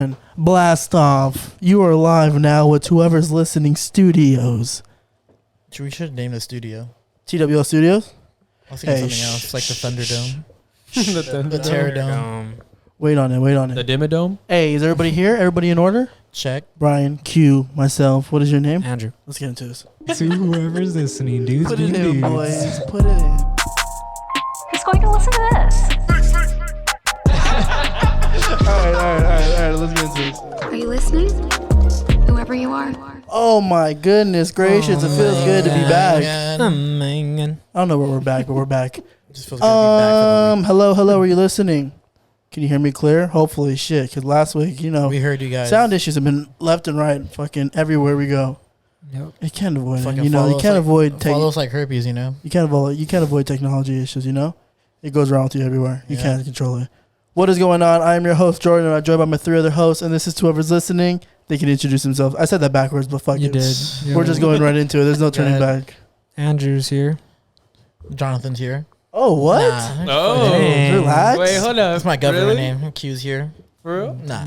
And blast off. You are live now with whoever's listening studios. We should name the studio. TWL Studios? I was thinking something else, like the Thunderdome. the Terror Dome. Wait on it. The Dimmadome? Hey, is everybody here? Everybody in order? Check. Brian, Q, myself. What is your name? Andrew. Let's get into this. To whoever's listening, dudes. Put it in, boys. Put it in. Who's going to listen to this? All right. Let's get into this. Are you listening? Whoever you are. Oh my goodness gracious! It feels good to be back. Oh, man. I don't know where we're back, but we're back. It just feels good to be back for the week. Hello. Are you listening? Can you hear me clear? Hopefully, shit. Because last week, We heard you guys. sound issues have been left and right, fucking everywhere we go. Yep. You can't avoid it. Fucking You follow us can't like- avoid Follow us like herpes, You can't avoid technology issues. It goes around with you everywhere. You Yeah. can't control it. What is going on? I am your host Jordan, and I'm joined by my three other hosts. And this is whoever's listening. They can introduce themselves. I said that backwards, but fuck You it. did. We're just going right into it. There's no turning ahead. back. Andrew's here. Jonathan's here. Oh, what? Nah. Oh. Dang. Relax. Wait, hold up. That's my government Really? name. Q's here. For real? Nah.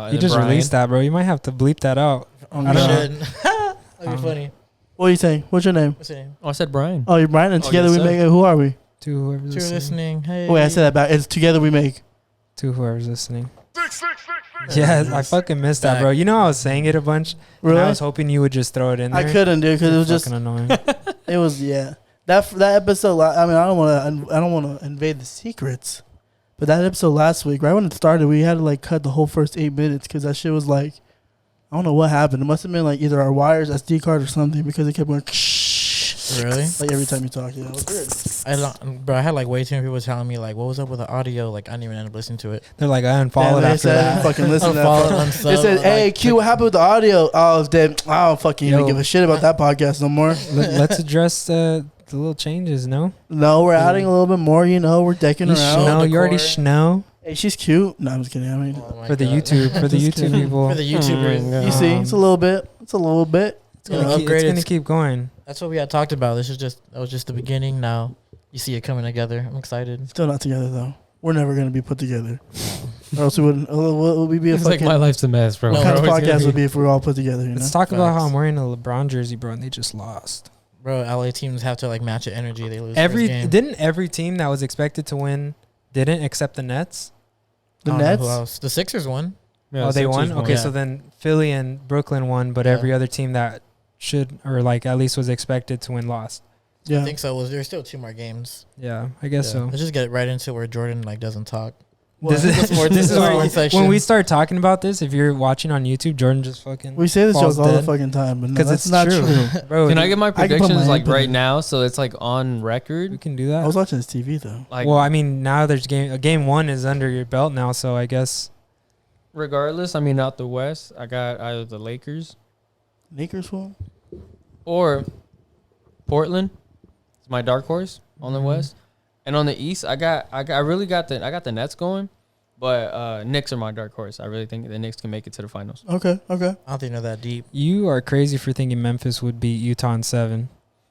Oh, You just released that, bro. You might have to bleep that out. Oh, I don't know. Shit. That'd be funny. What are you saying? What's your name? What's your name? Oh, I said Brian. Oh, you're Brian, and Oh, together yes, we sir. make it. Who are we? To whoever's You're listening. listening. Hey. Wait, I said that back. It's together we make. To whoever's listening. Yeah, I fucking missed that, bro. You know I was saying it a bunch. Really? And I was hoping you would just throw it in there. I couldn't do because it was just. fucking annoying. It was that episode. I mean, I don't want to invade the secrets, but that episode last week, right when it started, we had to like cut the whole first 8 minutes because that shit was like, I don't know what happened. It must have been like either our wires, SD card, or something because it kept going. Really? Like every time you talk, it was weird. I had like way too many people telling me like, what was up with the audio? Like, I didn't even end up listening to it. They're like, I Damn, unfollowed they after said, that. fucking listen to Unfollowed, that. unsub, They said, "Hey, like, Q, what happened with the audio?" Oh, it's dead. I don't fucking even Yo. give a shit about that podcast no more. Let's address the little changes, no? No, we're adding a little bit more. We're decking You her out. know, you already decor. know. Hey, she's cute. No, I'm just kidding. I mean, Oh my For the God. YouTube, for the Just YouTube kidding. people. For the YouTubers. you see, it's a little bit. It's a little bit. It's gonna, Yeah, keep, upgrade it's gonna it. keep going. That's what we had talked about. That was just the beginning. Now you see it coming together. I'm excited. Still not together though. We're never gonna be put together. Or else we wouldn't. What would be a It's like fucking? my life's a mess, bro. No, What kind of bro, it's podcast would be if we were all put together? Let's talk about how Facts. I'm wearing a LeBron jersey, bro, and they just lost. Bro, LA teams have to like match the energy. They lose Every first game. didn't every team that was expected to win didn't except the Nets? The I don't know Nets. who else. The Sixers won. Yeah, Oh, they won. Sixers Okay, Yeah. so then Philly and Brooklyn won, but Yeah. every other team that should or like at least was expected to win lost. I Yeah. think so. There's still 2 more games. Yeah, I guess Yeah. so. Let's just get right into where Jordan like doesn't talk. This is, Sports- this is where sports section. when we start talking about this. If you're watching on YouTube, Jordan just fucking We say this Falls joke all the dead. fucking time, but no, because that's it's not true, true. bro. Can I get my I can put my predictions like input right in. now so it's like on We record? can do I was that. watching this TV though. Like, Well, I mean, now there's game 1 is under your belt now, so I guess regardless, I mean, out the West, I got either the Lakers Lakers fool. or Portland. It's my dark horse on the Mhm. West, and on the East, I got the Nets going, but Knicks are my dark horse. I really think the Knicks can make it to the finals. Okay. I don't think they're that deep. you are crazy for thinking Memphis would beat Utah in 7.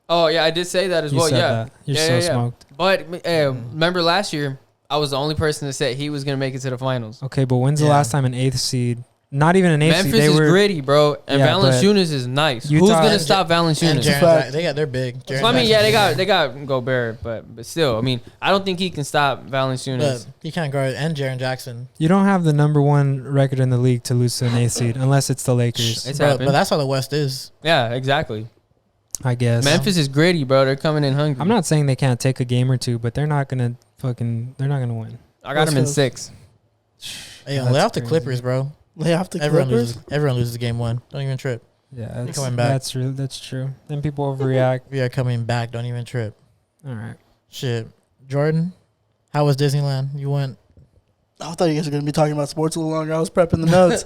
Oh yeah, I did say that as You well. said Yeah, that. You're Yeah, so yeah, yeah. smoked. but remember last year, I was the only person that said he was gonna make it to the finals. Okay, but when's the Yeah. last time an 8th seed? Not even an 8th seed. Memphis They is were gritty, bro, and Yeah, but Valanciunas is nice. Utah- Who's gonna And stop And Valanciunas? Jaren- Jaren, they're big. So, I mean, yeah, they got Gobert, but still, I mean, I don't think he can stop Valanciunas. But he can't guard and Jaren Jackson. You don't have the number 1 record in the league to lose to an 8th seed unless it's the Lakers. It's Bro, happened. but that's how the West is. Yeah, exactly. I guess. Memphis is gritty, bro. They're coming in hungry. I'm not saying they can't take a game or two, but they're not gonna win. I got him in Let's 6. Hey, That's lay off the crazy. Clippers, bro. Lay off the Everyone Clippers. loses game 1. Don't even trip. Yeah, that's, coming back. that's true. That's true. Then people overreact. We are coming back. Don't even trip. All right. Shit. Jordan, how was Disneyland? You went. I thought you guys were gonna be talking about sports a little longer. I was prepping the notes.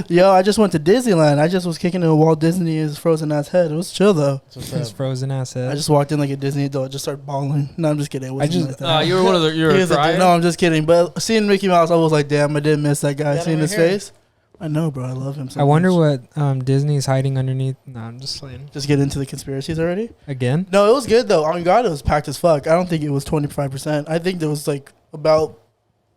Yo, I just went to Disneyland. I just was kicking it with Walt Disney's frozen ass head. It was chill though. What's His up? frozen ass head. I just walked in like a Disney adult, just started bawling. No, I'm just kidding. It wasn't just- like that. You were one of the. You were He a was a- crier? no, I'm just kidding. But seeing Mickey Mouse, I was like, damn, I didn't miss that guy. Got Seeing him his right here. face, I know, bro. I love him so I wonder much. what Disney's hiding underneath. No, I'm just saying. Just get into the conspiracies already. Again? No, it was good though. On God, it was packed as fuck. I don't think it was 25%. I think there was like about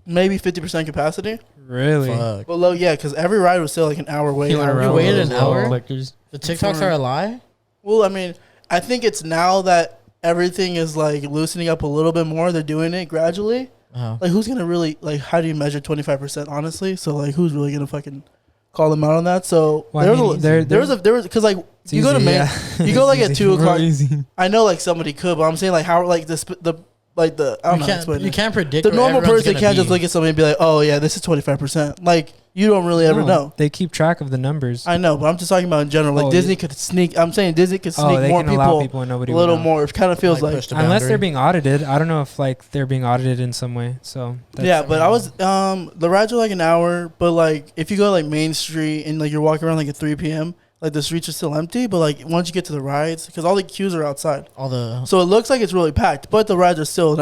maybe 50% capacity. Really? Fuck. But low, yeah, because every ride was still like an hour wait. You went around waited with an those hour? clickers. The TikToks are a lie? Well, I mean, I think it's now that everything is like loosening up a little bit more. They're doing it gradually. Uh-huh. Like, who's gonna really like? How do you measure 25%? Honestly, so like, who's really gonna fucking call them out on that? So Well, there was because like it's you go to easy, Main, yeah. you go like It's at easy. 2 Real o'clock. easy. I know like somebody could, but I'm saying like how like the I don't know. how to explain You it. can't predict. The where normal everyone's person gonna can't just be. look at somebody and be like, oh yeah, this is 25%. Like you don't really ever No, know. They keep track of the numbers. I know, but I'm just talking about in general. Like Oh, Disney could sneak. I'm saying Disney could sneak they more can allow people, people and nobody a would little know. more. It kind of feels like push the Unless they're boundary. being audited. I don't know if like they're being audited in some way. So that's, yeah. But I was the rides are like an hour, but like if you go like Main Street and like you're walking around like at 3 p.m. like the streets are still empty. But like once you get to the rides, because all the queues are outside, all the. so it looks like it's really packed. But the rides are still an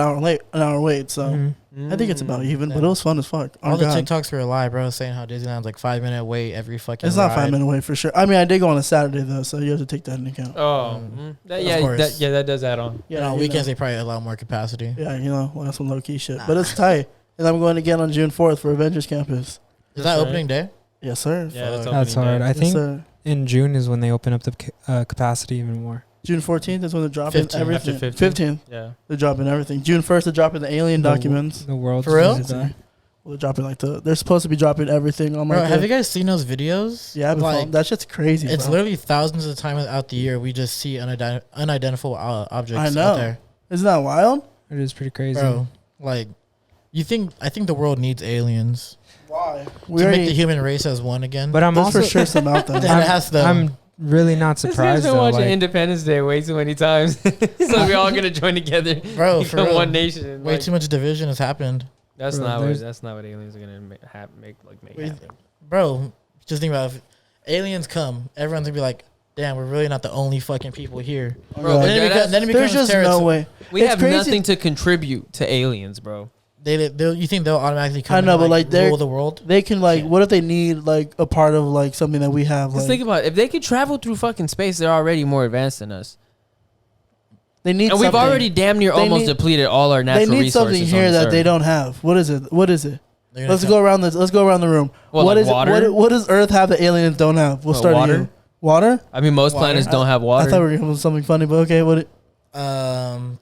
hour wait. So Mhm. I think it's about even. But Yeah. it was fun as fuck. Oh, All the God. TikToks were a lie, bro. Saying how Disneyland's like 5-minute wait every fucking. It's not ride. 5 minute wait for sure. I mean, I did go on a Saturday though, so you have to take that into account. Oh, Of yeah, course. that does add on. Yeah, on you weekends know. they probably allow more capacity. Yeah, you know, well, that's some low key shit. But it's tight. And I'm going again on June 4th for Avengers Campus. Is that right. opening day? Yes, sir. Yeah, that's, That's opening hard. day. I Yes, think sir. in June is when they open up the capacity even more. June 14th is when they're dropping 15th. everything. After 15th, Yeah. they're dropping everything. June 1st, they're dropping the alien documents. The world. For real? Well, they're dropping like they're supposed to be dropping everything on Bro, like have you guys seen those videos? yeah, I've been like following- that shit's crazy. it's bro. literally thousands of times out the year we just see unidentifiable objects I know. out there, Isn't that wild? It is pretty crazy. bro. Like, I think the world needs aliens Why? to make the human race as one again. But I'm There's also for sure some out there. Then it has to. I'm really not surprised been though. watching Like, Independence Day way too many times, so we're all gonna join together, Bro, for become real. one nation. Way Like, too much division has happened, That's Bro, not there's- what aliens are gonna make Wait. happen. bro. Just think about it. If aliens come, everyone's gonna be like, "Damn, we're really not the only fucking people here." Bro, Like, then it becomes, then it there's becomes just terrorist. no way. We It's have crazy. nothing to contribute to aliens, bro. You think they'll automatically come? I know, and, but like they're rule the world. they can like. Yeah. What if they need like a part of like something that we have? Just Like, think about it. If they could travel through fucking space, they're already more advanced than us. they need. And we've something. already damn near They almost need- depleted all our They natural need resources. something here on that this they earth. don't have. What is it? What is it? They're gonna Let's come- go around this. Let's go around the room. What, like is water? it? What does Earth have that aliens don't have? We'll What, start water? at you. Water? I mean, most Water. planets don't have water. I thought we were going with something funny, but okay. What?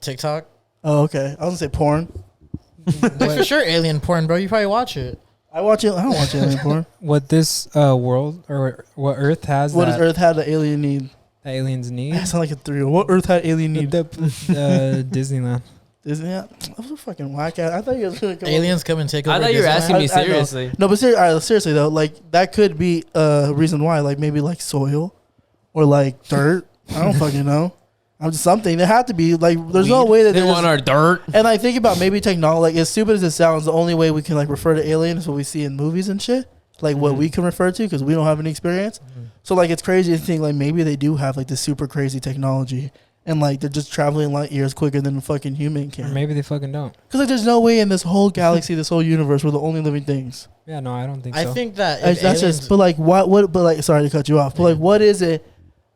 TikTok. Oh, okay. I was gonna say porn. Like for sure, alien porn, bro. You probably watch it. I watch it. I don't watch alien porn. what this world or what Earth has What does that Earth have that alien need? the aliens need. I sound like a 3. What Earth had alien need? Disneyland. Isn't that? That was a fucking whack ass. I thought you was gonna come Aliens come and take over. I thought you were Disneyland. asking me I know. seriously. No, but seriously though, like that could be a reason why. Like maybe like soil, or like dirt. I don't fucking know. I'm just something. There had to be like. There's no Weed. way that They they're want just- our dirt. And I think about maybe technology. Like as stupid as it sounds, the only way we can like refer to aliens is what we see in movies and shit. Like what we can refer to because we don't have any experience. So like it's crazy to think like maybe they do have like this super crazy technology and like they're just traveling light years quicker than a fucking human Or can. maybe they fucking don't. Because like there's no way in this whole galaxy, this whole universe, we're the only living things. Yeah, no, I don't think I so. think that That's if aliens, just. But like what? But like sorry to cut you off. But like what is it?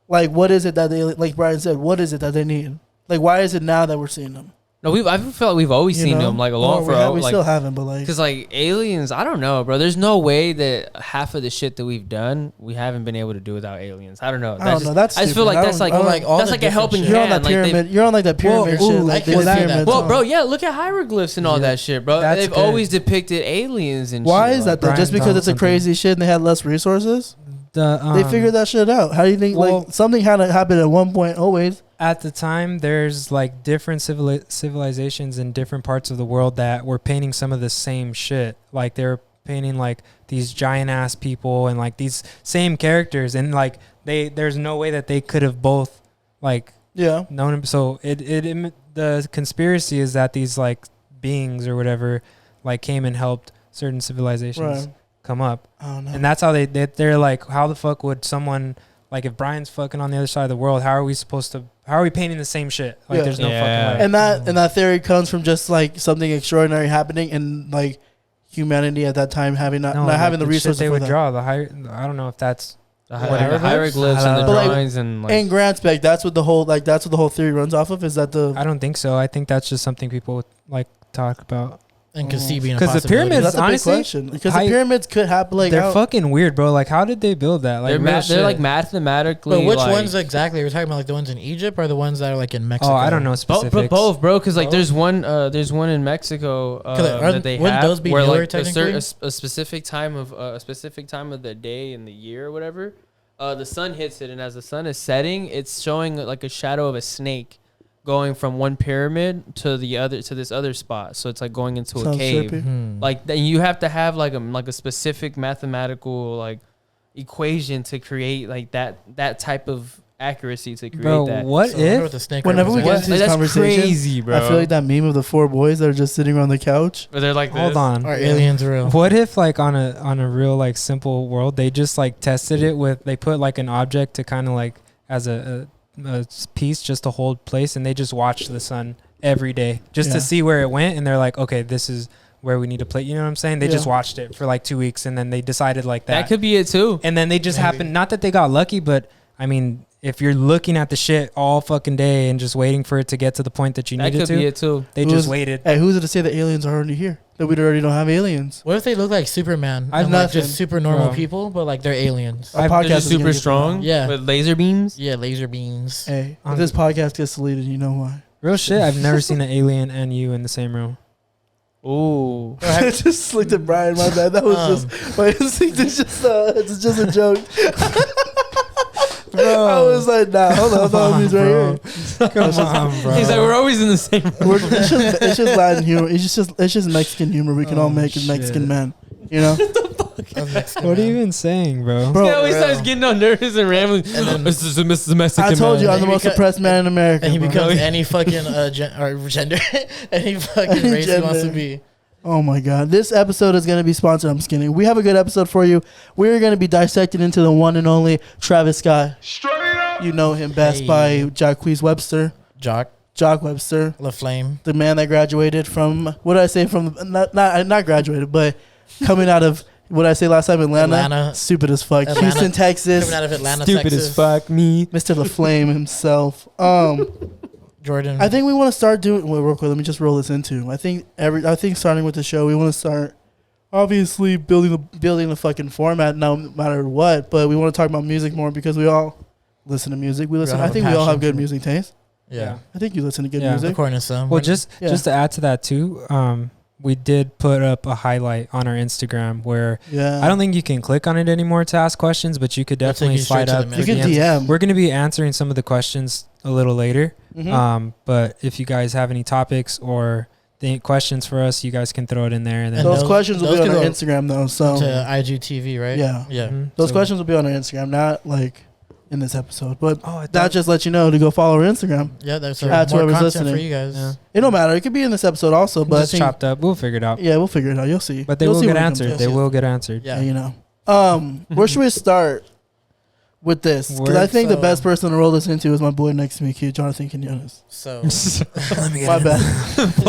Like what is it that they like Brian said? What is it that they need? Like why is it now that we're seeing them? No, I feel like we've always You seen know? them like Or along for we like still haven't, but like because like aliens. I don't know, bro. There's no way that half of the shit that we've done we haven't been able to do without aliens. I don't know. I don't know. That's I just feel stupid. like I that's don't- like I don't- like all that's the like a helping different you're on hand. that Like they- pyramid. You're on like that pyramid Well, shit. ooh, Like I they can did see that. pyramids. well, huh? bro, yeah. Look at hieroglyphs and all Yeah. that shit, bro. That's They've good. always depicted aliens and. Why shit. is that though? Brian Just because it's a Thompson. crazy shit and they had less resources? The, They figured that shit out. How do you think? well- like something had to happen at one point. Always. at the time there's like different civilizations in different parts of the world that were painting some of the same shit. Like they're painting like these giant ass people and like these same characters, and like there's no way that they could have both like Yeah. known him. So the conspiracy is that these like beings or whatever like came and helped certain civilizations Right. come up, I don't know. and that's how they're like, how the fuck would someone like, if Brian's fucking on the other side of the world, how are we painting the same shit? Like Yeah. there's no Yeah. fucking way. And that theory comes from just like something extraordinary happening and like humanity at that time having not like, having the shit resources they for would that. draw I don't know if that's The Whatever. hieroglyphs and the But, like, drawings and like. In grand spec, that's what the whole theory runs off of. Is that the I don't think so. I think that's just something people would like talk about. and could see being a 'Cause the possibility. pyramids- That's a honestly, big question because the pyramids could happen. Like they're how- fucking weird, bro. Like, how did they build that? Like, they're like mathematically. But which like, ones exactly? Are we talking about like the ones in Egypt or the ones that are like in Mexico? Oh, I don't know specifics. both, bro. Because like Both? there's one in Mexico that they wouldn't have those be where newer, like technically? a specific time of the day and the year or whatever, the sun hits it, and as the sun is setting, it's showing like a shadow of a snake going from one pyramid to the other to this other spot. So it's like going into a Sounds cave. trippy. Like then you have to have like a specific mathematical like equation to create like that type of accuracy to create Bro, that. what So I wonder if? what the snake Whenever we represents. get into these That's conversations, crazy, bro. I feel like that meme of the 4 boys that are just sitting around the couch. But they're like, Hold this. on. Are aliens real? What if like on a real like simple world, they just like tested it with, they put like an object to kind of like as a piece just to hold place, and they just watched the sun every day just Yeah. to see where it went, and they're like, okay, this is where we need to play. You know what I'm saying? They just Yeah. watched it for like 2 weeks, and then they decided like that. That could be it too. And then they just Maybe. happened. Not that they got lucky, but I mean, if you're looking at the shit all fucking day and just waiting for it to get to the point that you That needed could to, be it too. they Who's- just waited. Hey, who's it to say that aliens are already here? That we already don't have aliens? What if they look like Superman I've and like nothing. just super normal Bro. people, but like they're aliens? Our I've- podcast They're just is gonna super get strong. Yeah. With laser beams. Yeah, laser beams. Hey, if Um, this podcast gets deleted, you know why? Real shit. I've never seen an alien and you in the same room. Ooh. I just looked at Brian. My bad. That was just my instinct. It's just a joke. Bro. I was like, nah, hold on, Come on, he's right bro. here. Come on, bro. He's like, we're always in the same room. It's just Latin humor. It's just Mexican humor we can all Oh, make as Mexican shit. men. You know, What are you even saying, bro? bro. He always bro. starts getting on nervous and rambling. And then- This is a Mexican I told you man. I'm the And he most beca- oppressed man in America. And he bro. becomes any fucking gender, any fucking race he wants to Gender. be. Oh my god, this episode is gonna be sponsored. I'm just kidding. We have a good episode for you. We're gonna be dissecting into the one and only Travis Scott. You know him best Hey. by Jacquees Webster, Jock Jock Webster, LaFlame. the man that graduated from what did I say from not graduated, but coming out of what did I say last time, Atlanta. Stupid as fuck. Atlanta. Houston, Texas. Coming out of Atlanta, Stupid Texas. as fuck, me. Mr. LaFlame himself. Jordan. I think we want to start doing. Wait, real quick. Let me just roll this into. I think starting with the show, we want to start. Obviously, building the fucking format, no matter what. But we want to talk about music more because we all listen to music. We listen. all I have a think we all have passion good for it. music taste. yeah. I think you listen to good Yeah. music. According to some. Well, just Yeah. to add to that too, we did put up a highlight on our Instagram where Yeah. I don't think you can click on it anymore to ask questions, but you could They'll take definitely you straight slide to the up. You message. can the ans- DM. We're going to be answering some of the questions a little later. Mhm. But if you guys have any topics or questions for us, you guys can throw it in there. And then And Those those- questions will those be on can our go Instagram though. So to IGTV, right? Yeah. Yeah. Mhm. those So- questions will be on our Instagram, not like in this episode. But Oh, I that thought- just lets you know to go follow our Instagram. Yeah, that's Add more to whoever's content for listening. you guys. Yeah. It don't matter. It could be in this episode also. But I just think chopped up. We'll figure it out. yeah, we'll figure it out. You'll see. But they You'll will see get when it comes answered. to They it. will get answered. Yeah. Yeah, you know. Where should we start with this? Because I Where- think the so- best person to roll this into is my boy next to me, Q, Jonathan Quinones. So Let me My bad.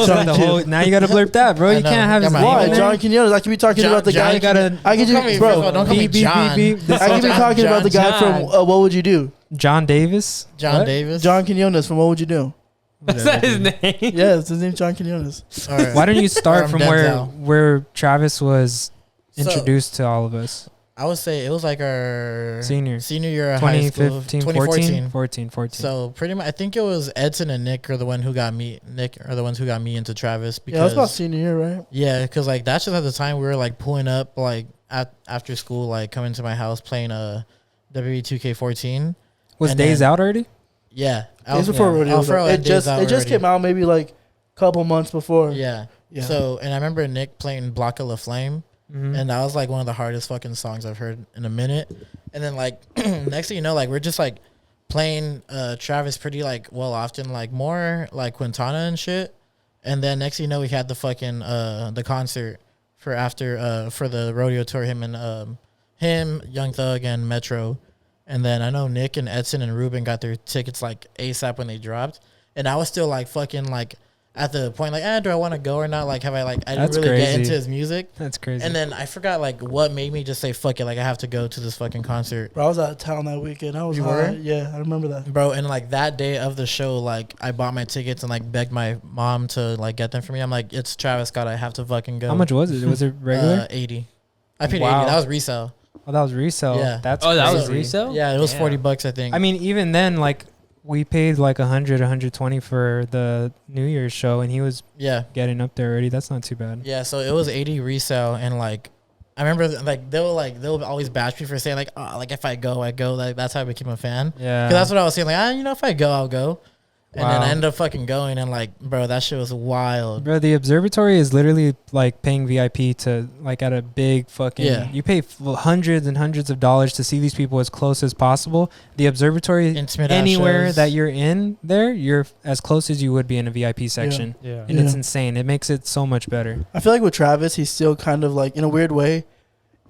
John the Q. whole, now you got to blurp that, bro. I You know. can't have his Yeah, name Why? in there. John Quinones. I could be talking John- about the John, guy. you gotta- I could Don't call me- just, first of all, bro. don't call me Beep, beep, John. beep, beep. This I could is be John- talking about the guy John. from What Would You Do? John Davis. John What? Davis. John Quinones from What Would You Do? Is that his name? Yes, his name's John Quinones. All right. Why don't you start Or from Denzel. where Travis was So- introduced to all of us? I would say it was like our Senior. year of high school, 2015, 2014. 14. So pretty much, I think it was Edson and Nick are the ones who got me into Travis Yeah, that was because about senior year, right? yeah, because like that's just at the time we were like pulling up like after school, like coming to my house playing a WWE 2K14. Was And Days then- out already? Yeah, Days before Rodeo. was Alfaro out. had It Days just Out it just already. came out maybe like a couple months before. Yeah. Yeah. So and I remember Nick playing Block of La Flame. Mhm. And that was like one of the hardest fucking songs I've heard in a minute. And then like next thing you know, like we're just like playing Travis pretty like well often, like more like Quintana and shit. And then next thing you know, we had the fucking the concert for after for the rodeo tour, him, Young Thug and Metro. And then I know Nick and Edson and Ruben got their tickets like ASAP when they dropped. And I was still like fucking like at the point like, do I want to go or not? Like, have I like I didn't That's really get crazy. into his music. That's crazy. And then I forgot like what made me just say fuck it. Like I have to go to this fucking concert, Bro, I was out of town that weekend. I was You high. were? Yeah, I remember that. bro. And like that day of the show, like I bought my tickets and like begged my mom to like get them for me. I'm like, it's Travis Scott. I have to fucking go. How much was it? Was it regular? 80. I paid Wow. 80. That was resale. Oh, that was resale. Yeah. That's Oh, that was crazy. resale. Yeah, it was Damn. $40, I think. I mean, even then, like we paid like 120 for the New Year's show, and he was yeah. getting up there already. That's not too bad. Yeah, so it was 80 resale, and like I remember like they'll always bash me for saying like, oh, like if I go, I go. Like that's how I became a fan. Yeah. Cause that's what I was saying. Like, if I go, I'll go. And then Wow. I ended up fucking going, and like, bro, that shit was wild. Bro, the observatory is literally like paying VIP to like at a big fucking. Yeah. You pay hundreds and hundreds of dollars to see these people as close as possible. The observatory, Intimate ass anywhere shows. that you're in there, you're as close as you would be in a VIP section. Yeah. And it's Yeah. insane. It makes it so much better. I feel like with Travis, he's still kind of like, in a weird way,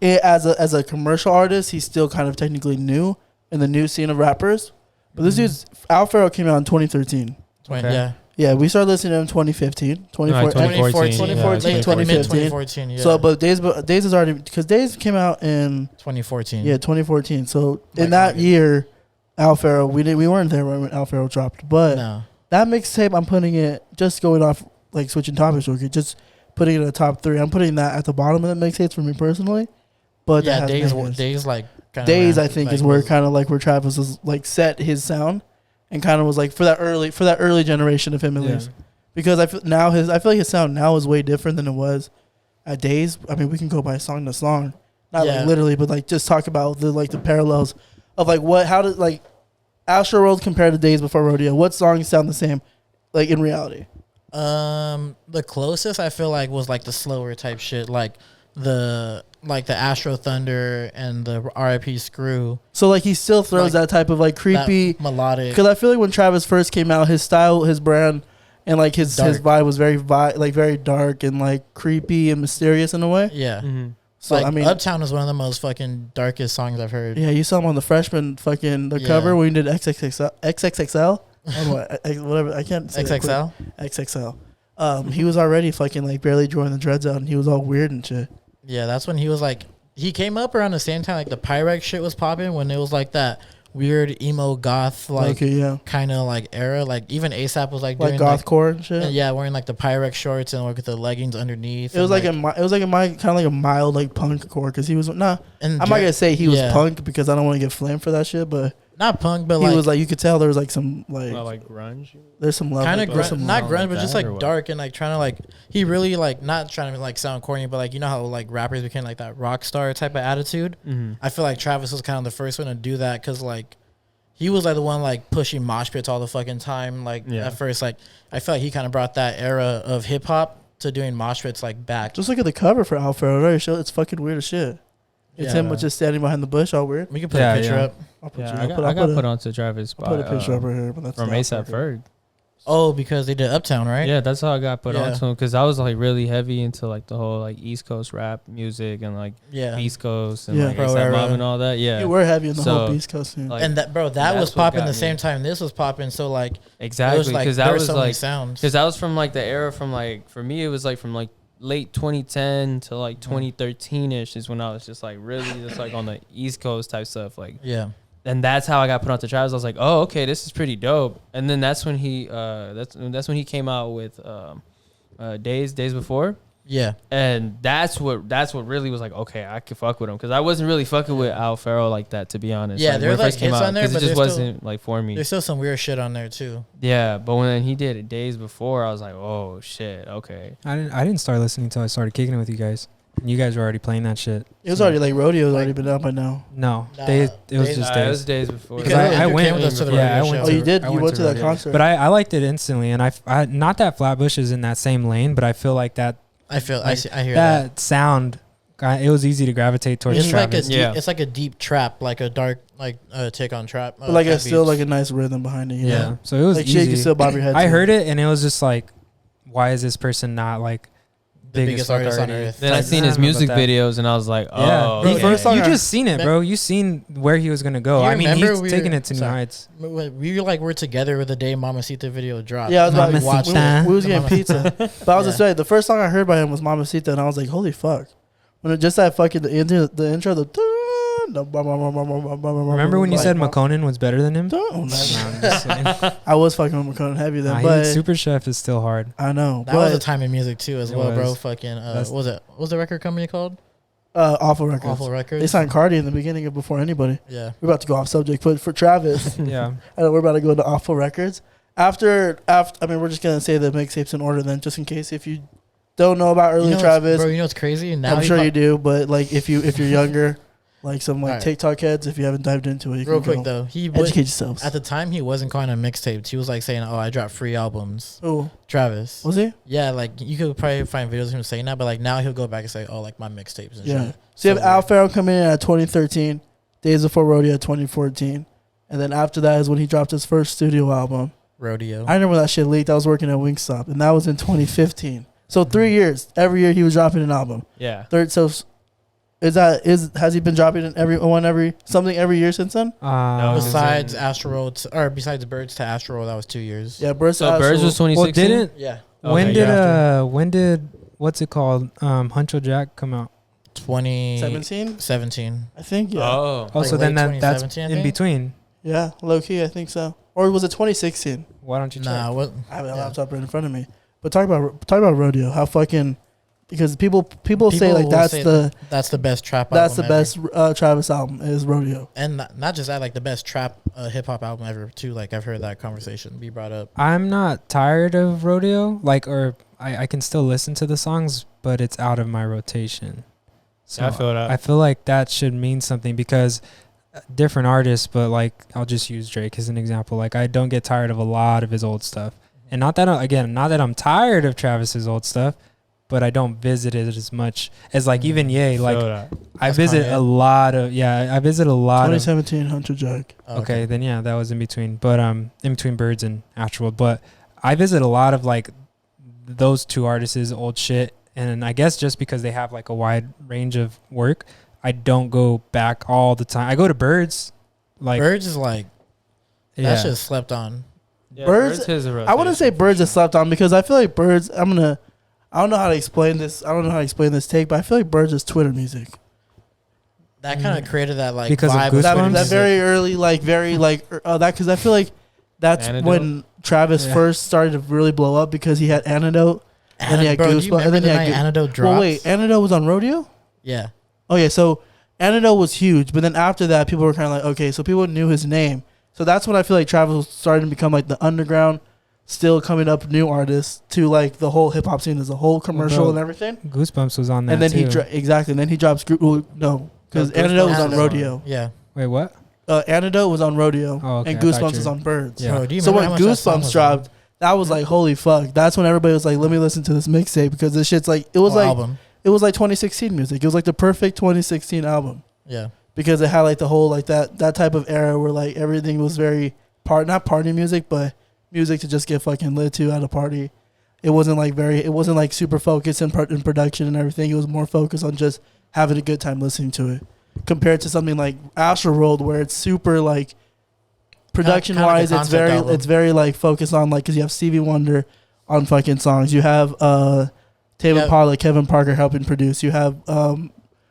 as a commercial artist, he's still kind of technically new in the new scene of rappers. But this dude's Al Farrow came out in 2013. Okay. Yeah. Yeah, we started listening to him in 2015, 2014. 2014, 2014, late 2015. Yeah. So, but Days is already, because Days came out in 2014. 2014. So Like in that August. year, Al Farrow, we weren't there when Al Farrow dropped, but No. that mixtape, I'm putting it, just going off like switching topics real quick, just putting it in the top 3. I'm putting that at the bottom of the mixtapes for me personally. But Yeah, that has bangers. days like kinda Days, ran- I think, like, is where was- kind of like where Travis was like set his sound, and kind of was like for that early generation of him at Yeah. least. Because I feel like his sound now is way different than it was at Days. I mean, we can go by song to song, not Yeah. like literally, but like just talk about the parallels of like how did like Astro World compared to Days Before Rodeo. What songs sound the same, like in reality? The closest I feel like was like the slower type shit, like the Astro Thunder and the R.I.P. Screw. So like he still throws Like, that type of like creepy. that melodic. Because I feel like when Travis first came out, his style, his brand, and like his Dark. vibe was very dark and like creepy and mysterious in a way. Yeah. Mm-hmm. So Like I mean, Uptown is one of the most fucking darkest songs I've heard. yeah, you saw him on the Freshman fucking the Yeah. cover when he did XXXL. Whatever, I can't say that quick. XXL. XXL. He was already fucking like barely drawing the dreads out, and he was all weird and shit. Yeah, that's when he was like, he came up around the same time like the Pyrex shit was popping, when it was like that weird emo goth like Okay, yeah, kind of like era. Like even ASAP was like like doing gothcore and shit. and yeah, wearing like the Pyrex shorts and like with the leggings underneath. It was and, like it was like a kind of like a mild like punk core because he was and I'm not gonna say he was yeah. punk because I don't want to get flamed for that shit, but not punk, but he like was like you could tell there was like some like like grunge. there's some love kind of there's some not love grunge, like but just that, like or what? dark and like trying to like he really like not trying to like sound corny, but like you know how like rappers became like that rock star type of attitude. Mm-hmm. I feel like Travis was kind of the first one to do that because like he was like the one like pushing mosh pits all the fucking time. Like Yeah. at first, like I feel like he kind of brought that era of hip hop to doing mosh pits like back. Just look at the cover for Al Farrow. Right? It's fucking weird as shit. It's Yeah. him with just standing behind the bush, all weird. We can put Yeah, a picture yeah. up. I'll put Yeah, you. I I'll got, put, I I'll got put, put a, onto Travis I'll put a picture up right here, but that's from not ASAP fucking- Ferg. Oh, because they did Uptown, right? Yeah, that's how I got put Yeah. onto him because I was like really heavy into like the whole like East Coast rap music and like Yeah. East Coast and Yeah. like Pro ASAP era. Mob and all that. Yeah, You were heavy in the So, whole East Coast scene. like, And that bro, that that's was what popping got the me. same time this was popping. So like exactly it was like because there that were was so many like sounds. because that was from like the era from like for me it was like from like late 2010 to like 2013 ish is when I was just like really just like on the East Coast type stuff like. Yeah. And that's how I got put onto Travis. I was like, "Oh, okay, this is pretty dope." And then that's when he, that's when he came out with Days Before, Yeah. and that's what really was like, okay, I could fuck with him because I wasn't really fucking with Al Farrow like that, to be honest. Yeah, like, there when were, it first like, hits on there, because but it just there's still- wasn't like for me. There's still some weird shit on there too. Yeah, but when he did it Days Before, I was like, "Oh shit, okay." I didn't start listening until I started kicking it with you guys. And you guys were already playing that shit. It was So- already like Rodeo's Like- already been out by now. No, Nah, it was Days- just It was days. Days Before. Because I you went- came with us to the yeah, radio I went show. Oh, to- you did? I You went went to to that Rodeo. concert? But I liked it instantly, and I not that Flatbush is in that same lane, but I feel like that I feel Like, I hear that. that sound, it was easy to gravitate towards It's like a Travis. deep, Yeah. it's like a deep trap, like a dark like take on trap. But like trap it's still beats. like a nice rhythm behind it. You Yeah. know? So it was Like shit, you easy. can still bob your head. I to. heard it, and it was just like, why is this person not like biggest fuck artist on already. earth. Then I Like, seen I his don't know music about that. videos, and I was like, Yeah, oh, Bro, okay. first song you I- just seen it, bro. You seen where he was gonna go. You I mean, remember he's we taking were- it to new sorry. heights. We were like, we're together with the day Mamacita video dropped. Yeah, I was And about we to watched Mamacita. it. we was getting pizza. But I was Yeah. just saying, the first song I heard by him was Mamacita, and I was like, holy fuck. When it just that fucking the intro, Remember when you said McConan was better than him? Don't. Nah, I'm just saying. I was fucking with McConan heavy then, Nah, but Super Chef is still hard. I know. That was a But time in music too, as It well, bro. was. Fucking, That's- what was it? What was the record company called? Awful Records. Awful Records. They signed Cardi in the beginning of before anybody. Yeah. We're about to go off subject, but for Travis, Yeah. I know we're about to go to Awful Records. After, I mean, we're just gonna say the mixtapes in order then, just in case if you don't know about early You know what's- Travis. bro, you know what's crazy? Now I'm he sure pop- you do, but like if you're younger, like some like Alright. TikTok heads, if you haven't dived into it, you Real can quick go though, he educate would, yourselves. at the time he wasn't calling them mixtapes. He was like saying, "Oh, I dropped free albums." Oh, Travis. was he? Yeah, like you could probably find videos of him saying that, but like now he'll go back and say, "Oh, like my mixtapes and Yeah. shit." So you have Al weird. Farrow coming in at 2013, Days Before Rodeo at 2014, and then after that is when he dropped his first studio album. Rodeo. I remember that shit leaked. I was working at Wingstop, and that was in 2015. So 3 years. Every year he was dropping an album. Yeah. Third. So has he been dropping something every year since then? No, besides Astroworld, or besides Birds to Astroworld, that was 2 years. Yeah, Burst. So Birds was 2016. Well, didn't Yeah. when Okay, did yeah, when did what's it called Huncho Jack come out? 17, 17. I think. Yeah. Oh. Oh, Like so then late that's 2017, I in think? between. Yeah, low key, I think so. Or was it 2016? Why don't you check? Nah, what? I have a Yeah. laptop right in front of me. But talk about Rodeo. How fucking, because people say like will that's say the that's the best trap. that's the album ever. best Travis album is Rodeo. And not just that, like the best trap hip hop album ever too. Like I've heard that conversation be brought up. I'm not tired of Rodeo, like, or I can still listen to the songs, but it's out of my rotation. So I feel that. I feel like that should mean something because different artists, but like I'll just use Drake as an example. Like I don't get tired of a lot of his old stuff, and not that I'm tired of Travis's old stuff, but I don't visit it as much as like even Ye. Like I That's visit Kanye. a lot of I visit a lot of 2017 Hunter Jack. Oh, okay, then yeah, that was in between. But in between Birds and Astroworld. But I visit a lot of like those two artists' old shit, and I guess just because they have like a wide range of work, I don't go back all the time. I go to Birds, like Birds is like yeah. that shit slept on. Yeah, Birds- has a I wouldn't say rotation. Birds is slept on because I feel like Birds. I don't know how to explain this. I don't know how to explain this take, but I feel like Birds is Twitter music. That kind of created that like Because of vibe Goosebumps? That, Twitter that music. very early, like very like that because I feel like that's Antidote? when Travis Yeah. first started to really blow up because he had Antidote. And he had Bro, do you Goosebumps, remember and then the he had night Antidote dropped? Well, wait, Antidote was on Rodeo. Yeah. Oh yeah, so Antidote was huge, but then after that, people were kind of like, okay, so people knew his name. So that's when I feel like Travis was starting to become like the underground, still coming up new artists to like the whole hip hop scene as a whole, commercial Bro, and everything. Goosebumps was on that And then too. exactly, and then he drops because Goosebumps Antidote was on was on- Rodeo. Yeah. Wait, what? Antidote was on Rodeo, Oh, okay, and I thought Goosebumps you- was on Birds. Yeah. Bro, do you So remember when how much that song Goosebumps was dropped, on? that was like holy fuck. That's when everybody was like, let me listen to this mixtape because this shit's like it was Whole like album. it was like 2016 music. It was like the perfect 2016 album. Yeah. Because it had like the whole like that type of era where like everything was very not party music, but music to just get fucking lit to at a party. It wasn't like super focused in production and everything. It was more focused on just having a good time listening to it, compared to something like Astroworld where it's super like production Kinda like a wise. concept album. It's very like focused on like because you have Stevie Wonder on fucking songs. You have Tame Yeah. Impala, Kevin Parker helping produce. You have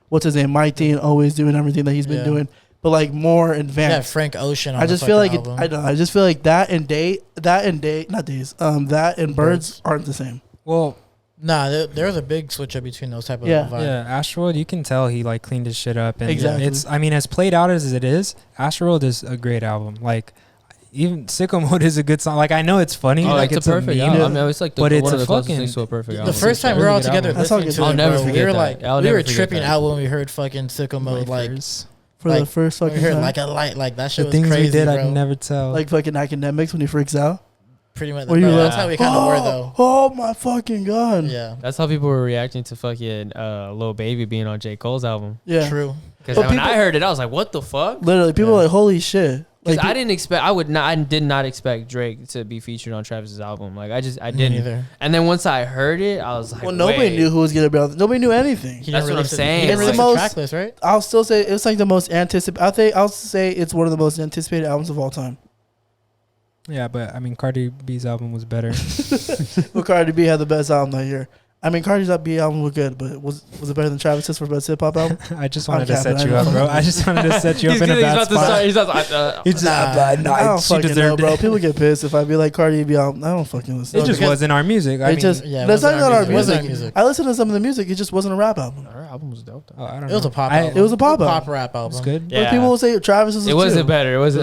what's his name, Mike Dean, always doing everything that he's been Yeah. doing, but like more Yeah, advanced. Frank Ocean. On I the just feel like fucking album. I just feel like that and that and Birds aren't the same. Well, Nah, there was a big switch up between those type of Yeah. vibes. yeah, Astroworld, you can tell he like cleaned his shit up, and Exactly. it's. I mean, as played out as it is, Astroworld is a great album. Like, even Sicko Mode is a good song. Like, I know it's funny, Oh, like it's a perfect meme, album. I mean, it's like but it's one a of the closest fucking- things to a perfect The album. first time Really we were all good together album. That's all listening good to I'll it, never bro, forget we were that. like, I'll we never were forget tripping that. out when we heard fucking Sicko Mode, like For Like, the first we fucking heard time. like a light, like that shit the was things crazy, we did, bro. I can never tell. Like fucking academics when he freaks out. Pretty much. Were you Bro, like, that's how we kind of were though. Oh my fucking god. Yeah, That's how people were reacting to fucking Lil Baby being on J. Cole's album. Yeah. true. Because But when people- I heard it, I was like, what the fuck? Literally, people Yeah. are like, holy shit. Because Like, I didn't expect, I did not expect Drake to be featured on Travis's album. Like I Me didn't. neither. And then once I heard it, I was like, well, nobody wait. knew who was gonna be on. Nobody knew anything. He That's didn't what I'm release it. saying. He didn't It's the release the most- track list, right? I'll still say it's like the most anticipated. I'll say it's one of the most anticipated albums of all time. Yeah, but I mean, Cardi B's album was better. Well, Cardi B had the best album that year. I mean, Cardi's B album was good, but was it better than Travis's for best hip hop album? I just I'm wanted to set capping, you I up, know. bro. I just wanted to set you up He's in a gonna- bad he's about to spot. start- he's about to- He's just, I don't she fucking know, deserved bro. it. People get pissed if I be like Cardi B album. I don't fucking listen. It just because- wasn't our music. I It mean, just yeah, it that's wasn't not our our music. It wasn't our music. music. I listened to some of the music. It just wasn't a rap album. Her album was dope though. oh, I don't It was know. a pop I- album. It was a pop Pop album. rap It was album. good. Yeah. But people will say Travis is. It wasn't better. It was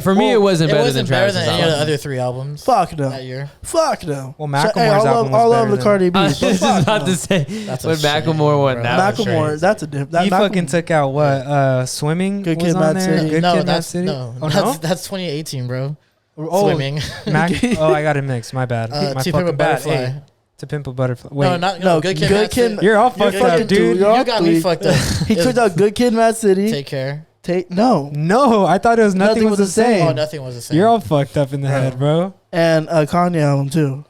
for me. It wasn't better than Travis's better than any album. of the other 3 albums Fuck no. that year. Fuck no. Well, Hey, Macklemore's album was I love better the than- Cardi B. I but was just fuck about no. to say That's a when shame, Macklemore won bro. that. was Macklemore. crazy. That's a different. He fucking took out what? Swimming. Good was Kid, on Mad there? City. Good no, Kid, Mad that's City. no, Oh that's, no. that's 2018, bro. Oh, Swimming. Mac. Oh, I got it mixed. My bad. My To Pimp a fucking bad. Butterfly. Hey, To Pimp a Butterfly. Wait, No, not No, no. Good Kid. Good Mad Kid- City. you're all You're fucked up, fucking dude. You're You got me tweak. fucked up. He took out Good Kid, Mad City. Take care. No, No, I thought it was nothing, was the same. Oh, nothing was the same. You're all fucked up in the head, bro. and a Kanye album too.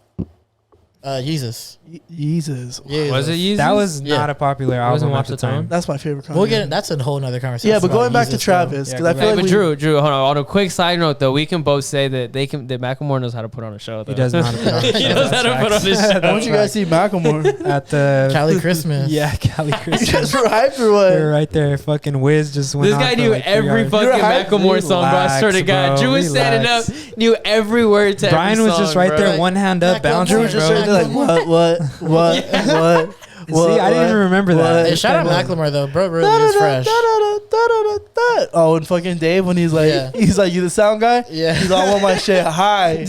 Jesus. Jesus, Was it Yeezus? That was Yeah. not a popular It wasn't album at Watch the the Throne? time. that's my favorite Kanye. We'll get album. that's a whole nother conversation. Yeah, but going about back to Jesus, Travis, Yeah, because I go feel Hey, like but we, Drew, hold on. On a quick side note, though, we can both say that that Macklemore knows how to put on a show. Though. He does know how to put on a He show. knows how to That's put on facts. a show. don't you guys see Macklemore? At the Cali Christmas. Yeah, Cali you Christmas. guys were hyped or You're what? right there. Fucking Wiz just went This on guy for knew like 3 every hours. fucking You're hyped. Macklemore song, bro. I swear to Relax, God. bro, Drew was standing relax. up, knew every word to Brian every was song, just right bro. there, Like, one hand up, Macklemore bouncing. Drew was just bro. sitting there like what? See, I didn't even remember that. Hey, shout out Macklemore though, bro. Really is fresh. Oh, and fucking Dave when he's like, Yeah. you the sound guy? Yeah. He's all on my shit high.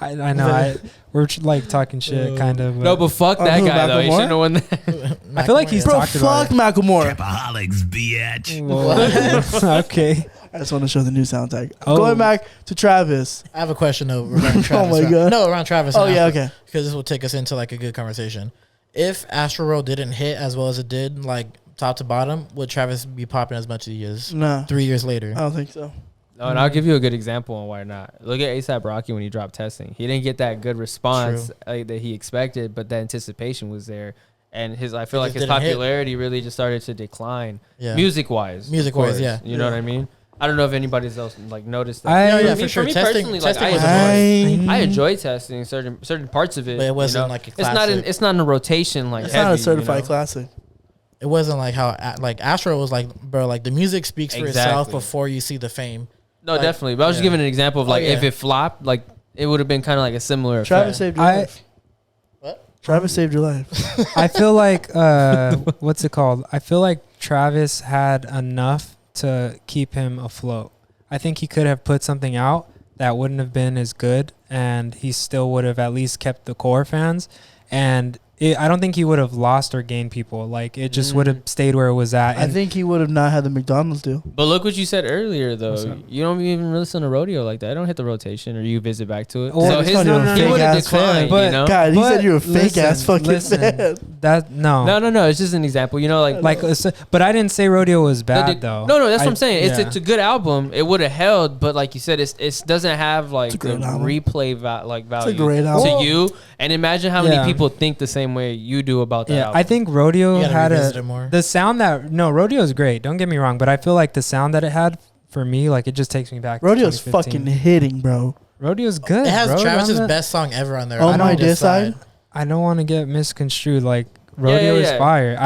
I know. We're like talking shit, kind of. No, but fuck that who, guy, though. He Macklemore? shouldn't have won that. I feel like he's Bro, talked about fuck Macklemore. Trapaholics, bitch. Whoa. Okay. I just want to show the new sound tag. Oh. Going back to Travis. I have a question though regarding Travis. my God. No, around Travis. Oh and yeah, Astro, okay. Because this will take us into like a good conversation. If Astro World didn't hit as well as it did, like top to bottom, would Travis be popping as much as he is No, 3 years later? I don't think so. No, and I'll give you a good example on why not. Look at ASAP Rocky when he dropped Testing. He didn't get that good response that he expected, but the anticipation was there. And I feel It like just his didn't hit. popularity really just started to decline, Yeah. music-wise. of Music-wise, course. yeah. You know what I mean? I don't know if anybody's else like noticed that. Yeah, For for sure. me Testing, personally, like, testing was I enjoy testing certain parts of it, But it wasn't you know? like a It's not classic. it's not in a rotation like It's heavy, not a certified you know? classic. It wasn't like how like Astro was like, bro. Like the music speaks for itself Exactly. before you see the fame. No, Like, definitely. But I was just yeah. giving an example of like Oh, if yeah. it flopped, like it would have been kind of like a similar Travis effect. saved your I- life. What? Travis saved your life. I feel like what's it called? I feel like Travis had enough to keep him afloat. I think he could have put something out that wouldn't have been as good, and he still would have at least kept the core fans. And I don't think he would have lost or gained people. Like it just would have stayed where it was at. I And think he would have not had the McDonald's deal. But look what you said earlier, What's though. up? You don't even listen to rodeo like that. I don't hit the rotation, or you visit back to it. Well, so it's his not even a he fake would have ass fan. declined. But you know? God, he But said you're a fake ass fucking listen, fan. that no. No. It's just an example. You know, like But I didn't say rodeo was bad though. No, that's what I'm I- saying. yeah. It's a good album. It would have held, but like you said, it doesn't have like It's a the great album. replay value great album. to you. And imagine how many Yeah. people think the same way you do about that Yeah, album. I think rodeo You gotta had revisit it more. the sound that rodeo is great. Don't get me wrong, but I feel like the sound that it had for me, like it just takes me back. to Rodeo's 2015. fucking hitting, bro. Rodeo's good. It has bro. Travis's I'm not- best song ever on there. Oh I My don't Dear decide. Side? I don't want to get misconstrued. Like rodeo is yeah. fire.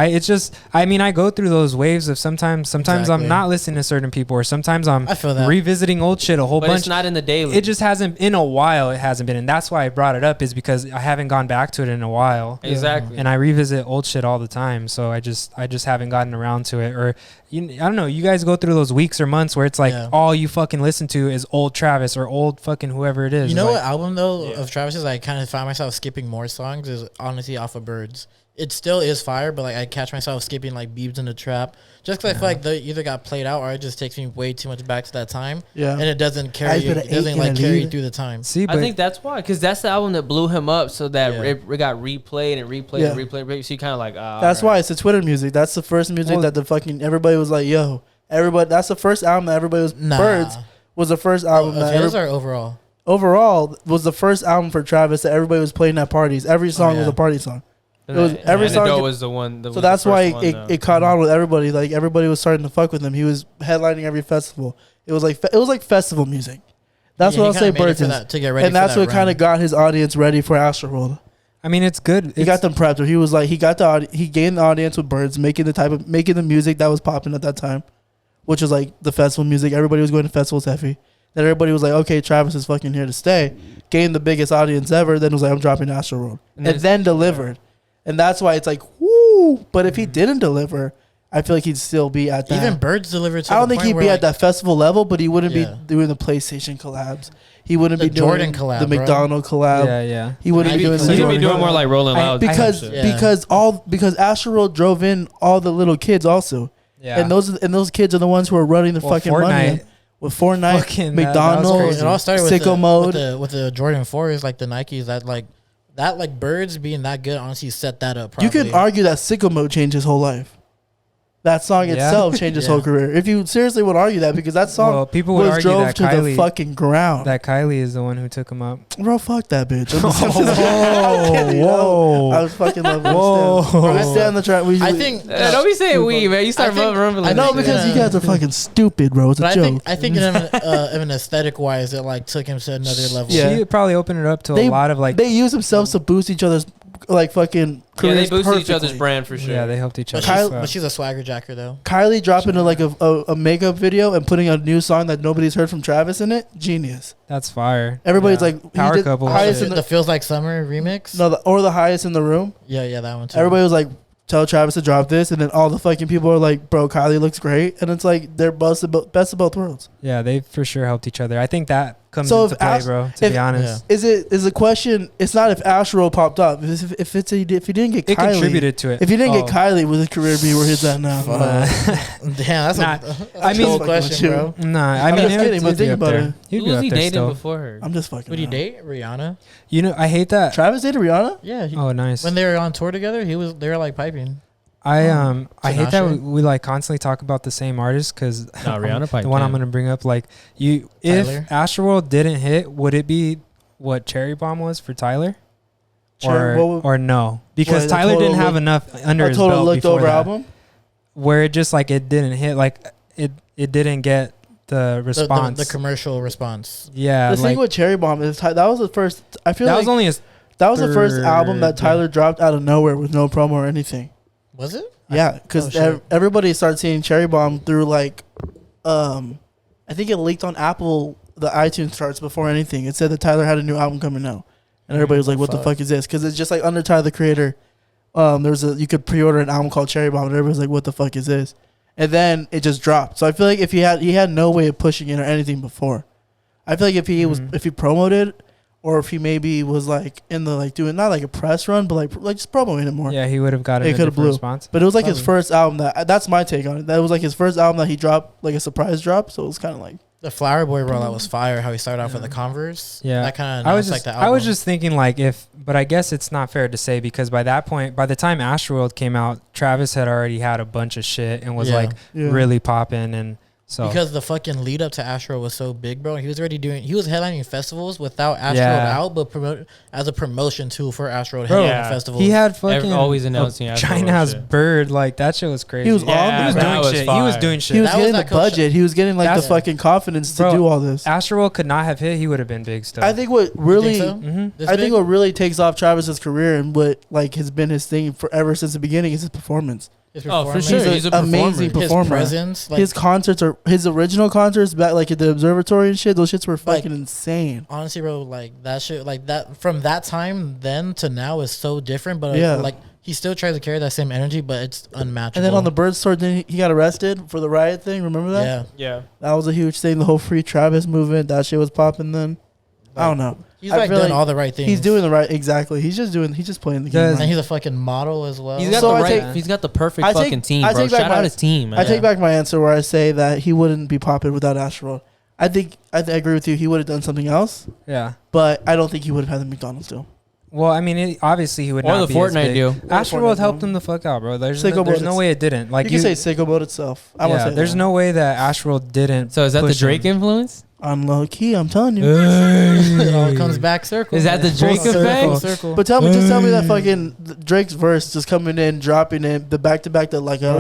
I mean, I go through those waves of sometimes Exactly. I'm not listening to certain people, or sometimes I'm I feel that. revisiting old shit a whole but bunch. it's not in the daily. It just hasn't in a while. It hasn't been, and that's why I brought it up. Is because I haven't gone back to it in a while. exactly. And I revisit old shit all the time, so I just haven't gotten around to it. Or I don't know. You guys go through those weeks or months where it's like Yeah. all you fucking listen to is old Travis or old fucking whoever it is. You know Like, what album though of Travis's I kind of find myself skipping more songs is honestly Off of Birds. It still is fire, but like I catch myself skipping like Beebs in the Trap just because I feel like they either got played out or it just takes me way too much back to that time, Yeah. and it doesn't carry. I've been It an doesn't eight like and a carry lead. through the time. See, but I think that's why, because that's the album that blew him up, so that Yeah. it got replayed and replayed Yeah. and replayed. So you kind of like, That's why it's the Twitter music. That's the first music Well- that the fucking everybody was like, "Yo, Everybody, that's the first album that everybody was. Nah. Birds was the first album that His or overall? overall was the first album for Travis that everybody was playing at parties. Every song was yeah. a party song. And It was every song. Antidote was the one. So that's why it caught on with everybody. Like everybody was starting to fuck with him. He was headlining every festival. It was like festival music. That's Yeah, what he I'll say. kinda made it Birds for is, that- to get ready and for that's that what kind of run. got his audience ready for Astroworld. I mean, it's good. He got them prepped. He was like, he got he gained the audience with Birds, making the music that was popping at that time, which was like the festival music. Everybody was going to festivals heavy. Then everybody was like, okay, Travis is fucking here to stay. Gained the biggest audience ever. Then was like, I'm dropping Astroworld, and then delivered, and that's why it's like, woo. But if he didn't deliver, I feel like he'd still be at that. Even Birds delivered. To I don't the think point he'd where, be like, at that festival level, but he wouldn't Yeah. be doing the PlayStation collabs. He wouldn't The be doing Jordan collab, the bro. McDonald collab. Yeah. He wouldn't be Nike doing collab. the He's gonna be Jordan doing more collab. like Rolling Loud. because Yeah. because Astroworld drove in all the little kids also, Yeah. and those kids are the ones who are running the fucking money in. With Fortnite, Fucking, that was McDonald's, crazy. It all started with Sicko Mode. with the Jordan 4s, like the Nikes that Birds being that good honestly set that up. You Probably. can argue that Sicko Mode changed his whole life. That song Yeah. itself changed his Yeah. whole career. If you seriously would argue that, because that song Well, people would was argue drove that to the Kylie, fucking ground. that Kylie is the one who took him up. Bro, fuck that bitch. I'm Whoa, kidding, whoa. I was fucking love Whoa. I stand on the track. I think. Don't be saying we, man. You start I think- rumbling. I No, know, because yeah. you guys are fucking stupid, bro. It's a But joke. I think even aesthetic wise, it like took him to another level. Yeah. She probably opened it up to a lot of like. They use themselves to boost each other's like fucking Yeah, careers. they boosted each other's perfectly. brand for sure. Yeah, they helped each But, other. Kyle- but she's a swagger jacker though. Kylie dropping like a makeup video and putting a new song that nobody's heard from Travis in it. Genius. That's fire. Everybody's Yeah. like he Power did couple highest shit. in The the Feels Like Summer remix. no, or the highest in the room. Yeah, that one too. Everybody was like, tell Travis to drop this, and then all the fucking people are like, bro, Kylie looks great, and it's like they're best of both worlds. Yeah, they for sure helped each other. I think that comes So into if play, Ash- bro. To if- be honest, Is the question? It's not if Astro popped up. If he didn't get it Kylie, contributed to it. if he didn't Oh. get Kylie, would his career be where he's at now? Damn, that's Nah, a I mean- cool question, bro. Nah, I I'm mean, just it- kidding, but it'd be think up about there. it. He'd Who be was up he there dating still. before her? I'm just fucking. Would he around. date Rihanna? You know, I hate that. Travis dated Rihanna? Yeah. Oh, nice. When they were on tour together, they were like piping. I hate that Tinashe? we like constantly talk about the same artist because Nah, Rihanna piped the one I'm in. gonna bring up, like if Tyler? Astroworld didn't hit, would it be what Cherry Bomb was for Tyler? Or no, because What, a Tyler total didn't have look- enough under A his total belt looked before over that, album. where it just like it didn't hit, like it didn't get the response. The commercial response. Yeah, The like thing with Cherry Bomb is that was the first. I feel that like was only his. that was the first album that third, Tyler dropped out of nowhere with no promo or anything. Was it? Yeah, because shit. everybody started seeing Cherry Bomb through like, I think it leaked on Apple the iTunes charts before anything. It said that Tyler had a new album coming out, and everybody was like, "What the fuck is this?" Because it's just like under Tyler the Creator. You could pre-order an album called Cherry Bomb, and everybody's like, "What the fuck is this?" And then it just dropped. So I feel like if he had no way of pushing it or anything before. I feel like if he promoted, or if he maybe was like in the like doing not like a press run, but like just promoting it more. Yeah, he would have gotten It a could've different blew. response. But it was like his Probably. first album that's my take on it. That was like his first album that he dropped, like a surprise drop. So it was kind of like The Flower Boy rollout was fire. How he started off with the Converse. Yeah, That kind of. I was like just, the I was album. just thinking like but I guess it's not fair to say because by that point, by the time Astroworld came out, Travis had already had a bunch of shit and was Yeah. like yeah. really popping, and so Because the fucking lead up to Astro was so big, bro. He was headlining festivals without Astro Yeah. out, but as a promotion tool for Astro Bro, headlining festivals. he had fucking always announcing a Astroworld giant ass shit. bird, like that shit was crazy. He was on Yeah, He was that doing was shit. He fire. was doing shit. he was That was getting the that coach- budget. He was getting like the That's- fucking confidence Bro, to do all this. Astroworld could not have hit. He would have been big still. I think what You really, think so? hmm This I think big? what really takes off Travis's career and what like has been his thing forever since the beginning is his performance. His Oh, for performance, sure. He's He's an a amazing performer. his performer. presence, like, His concerts are his original concerts back like at the observatory and shit. Those shits were Like- fucking insane. honestly, bro, like that shit, like that from that time then to now is so different. But Yeah. like he still tries to carry that same energy, but it's unmatchable. And then on the Birds tour, then he got arrested for the riot thing. Remember that? yeah, Yeah. That was a huge thing. The whole Free Travis movement, that shit was popping then. I don't know. he's I like feel doing like all the right things. He's doing the right exactly. He's just playing the game. Does- right. and he's a fucking model as well. He's got So the I right. take- He's got the perfect I take- fucking team, I bro. take back Shout my- out his team, man. I take back my answer where I say that he wouldn't be popping without Astroworld. I agree with you. He would have done something else, yeah. but I don't think he would have had the McDonald's deal. Well, I mean, obviously he would Or not the be as Fortnite big. deal. Astroworld Fortnite helped deal. him the fuck out, bro. There's Sicko there's mode no way it didn't. Like you can say sicko mode itself. I want to say there's that. no way that Astroworld didn't. So is that the push Drake him. influence? On low key, I'm telling you. It all comes back circle. Is that the man. Drake Full circle, effect? circle. But just tell me that fucking Drake's verse just coming in, dropping in the back to back, the like I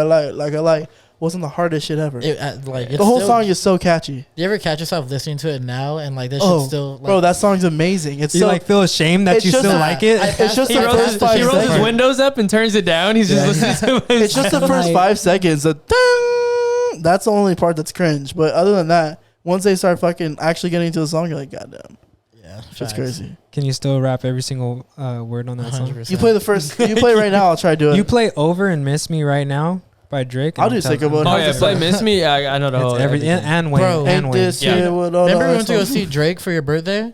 like wasn't the hardest shit ever. It's The whole still- song is so catchy. Do you ever catch yourself listening to it now and like this Oh, shit's still like, bro, that song's amazing. It's You so like feel ashamed that it's you just still a- like it. it's just He the rolls, first his, 5 he rolls his seconds. windows up and turns it down. He's just listening to it. It's just the first 5 seconds. The ding, that's the only part that's cringe. But other than that, once they start fucking actually getting into the song, you're like, goddamn, yeah, it's facts. crazy. Can you still rap every single word on that song? 100%. You play the first. You play right now. I'll try to do it. You play "Over and Miss Me" right now by Drake. I'll do Sicko Mode. Oh yeah, play "Miss Me." I know the whole. It's everything and Wayne. Bro, and Ain't Wayne. this Yeah. here with all Remember the we went to go songs? see Drake for your birthday?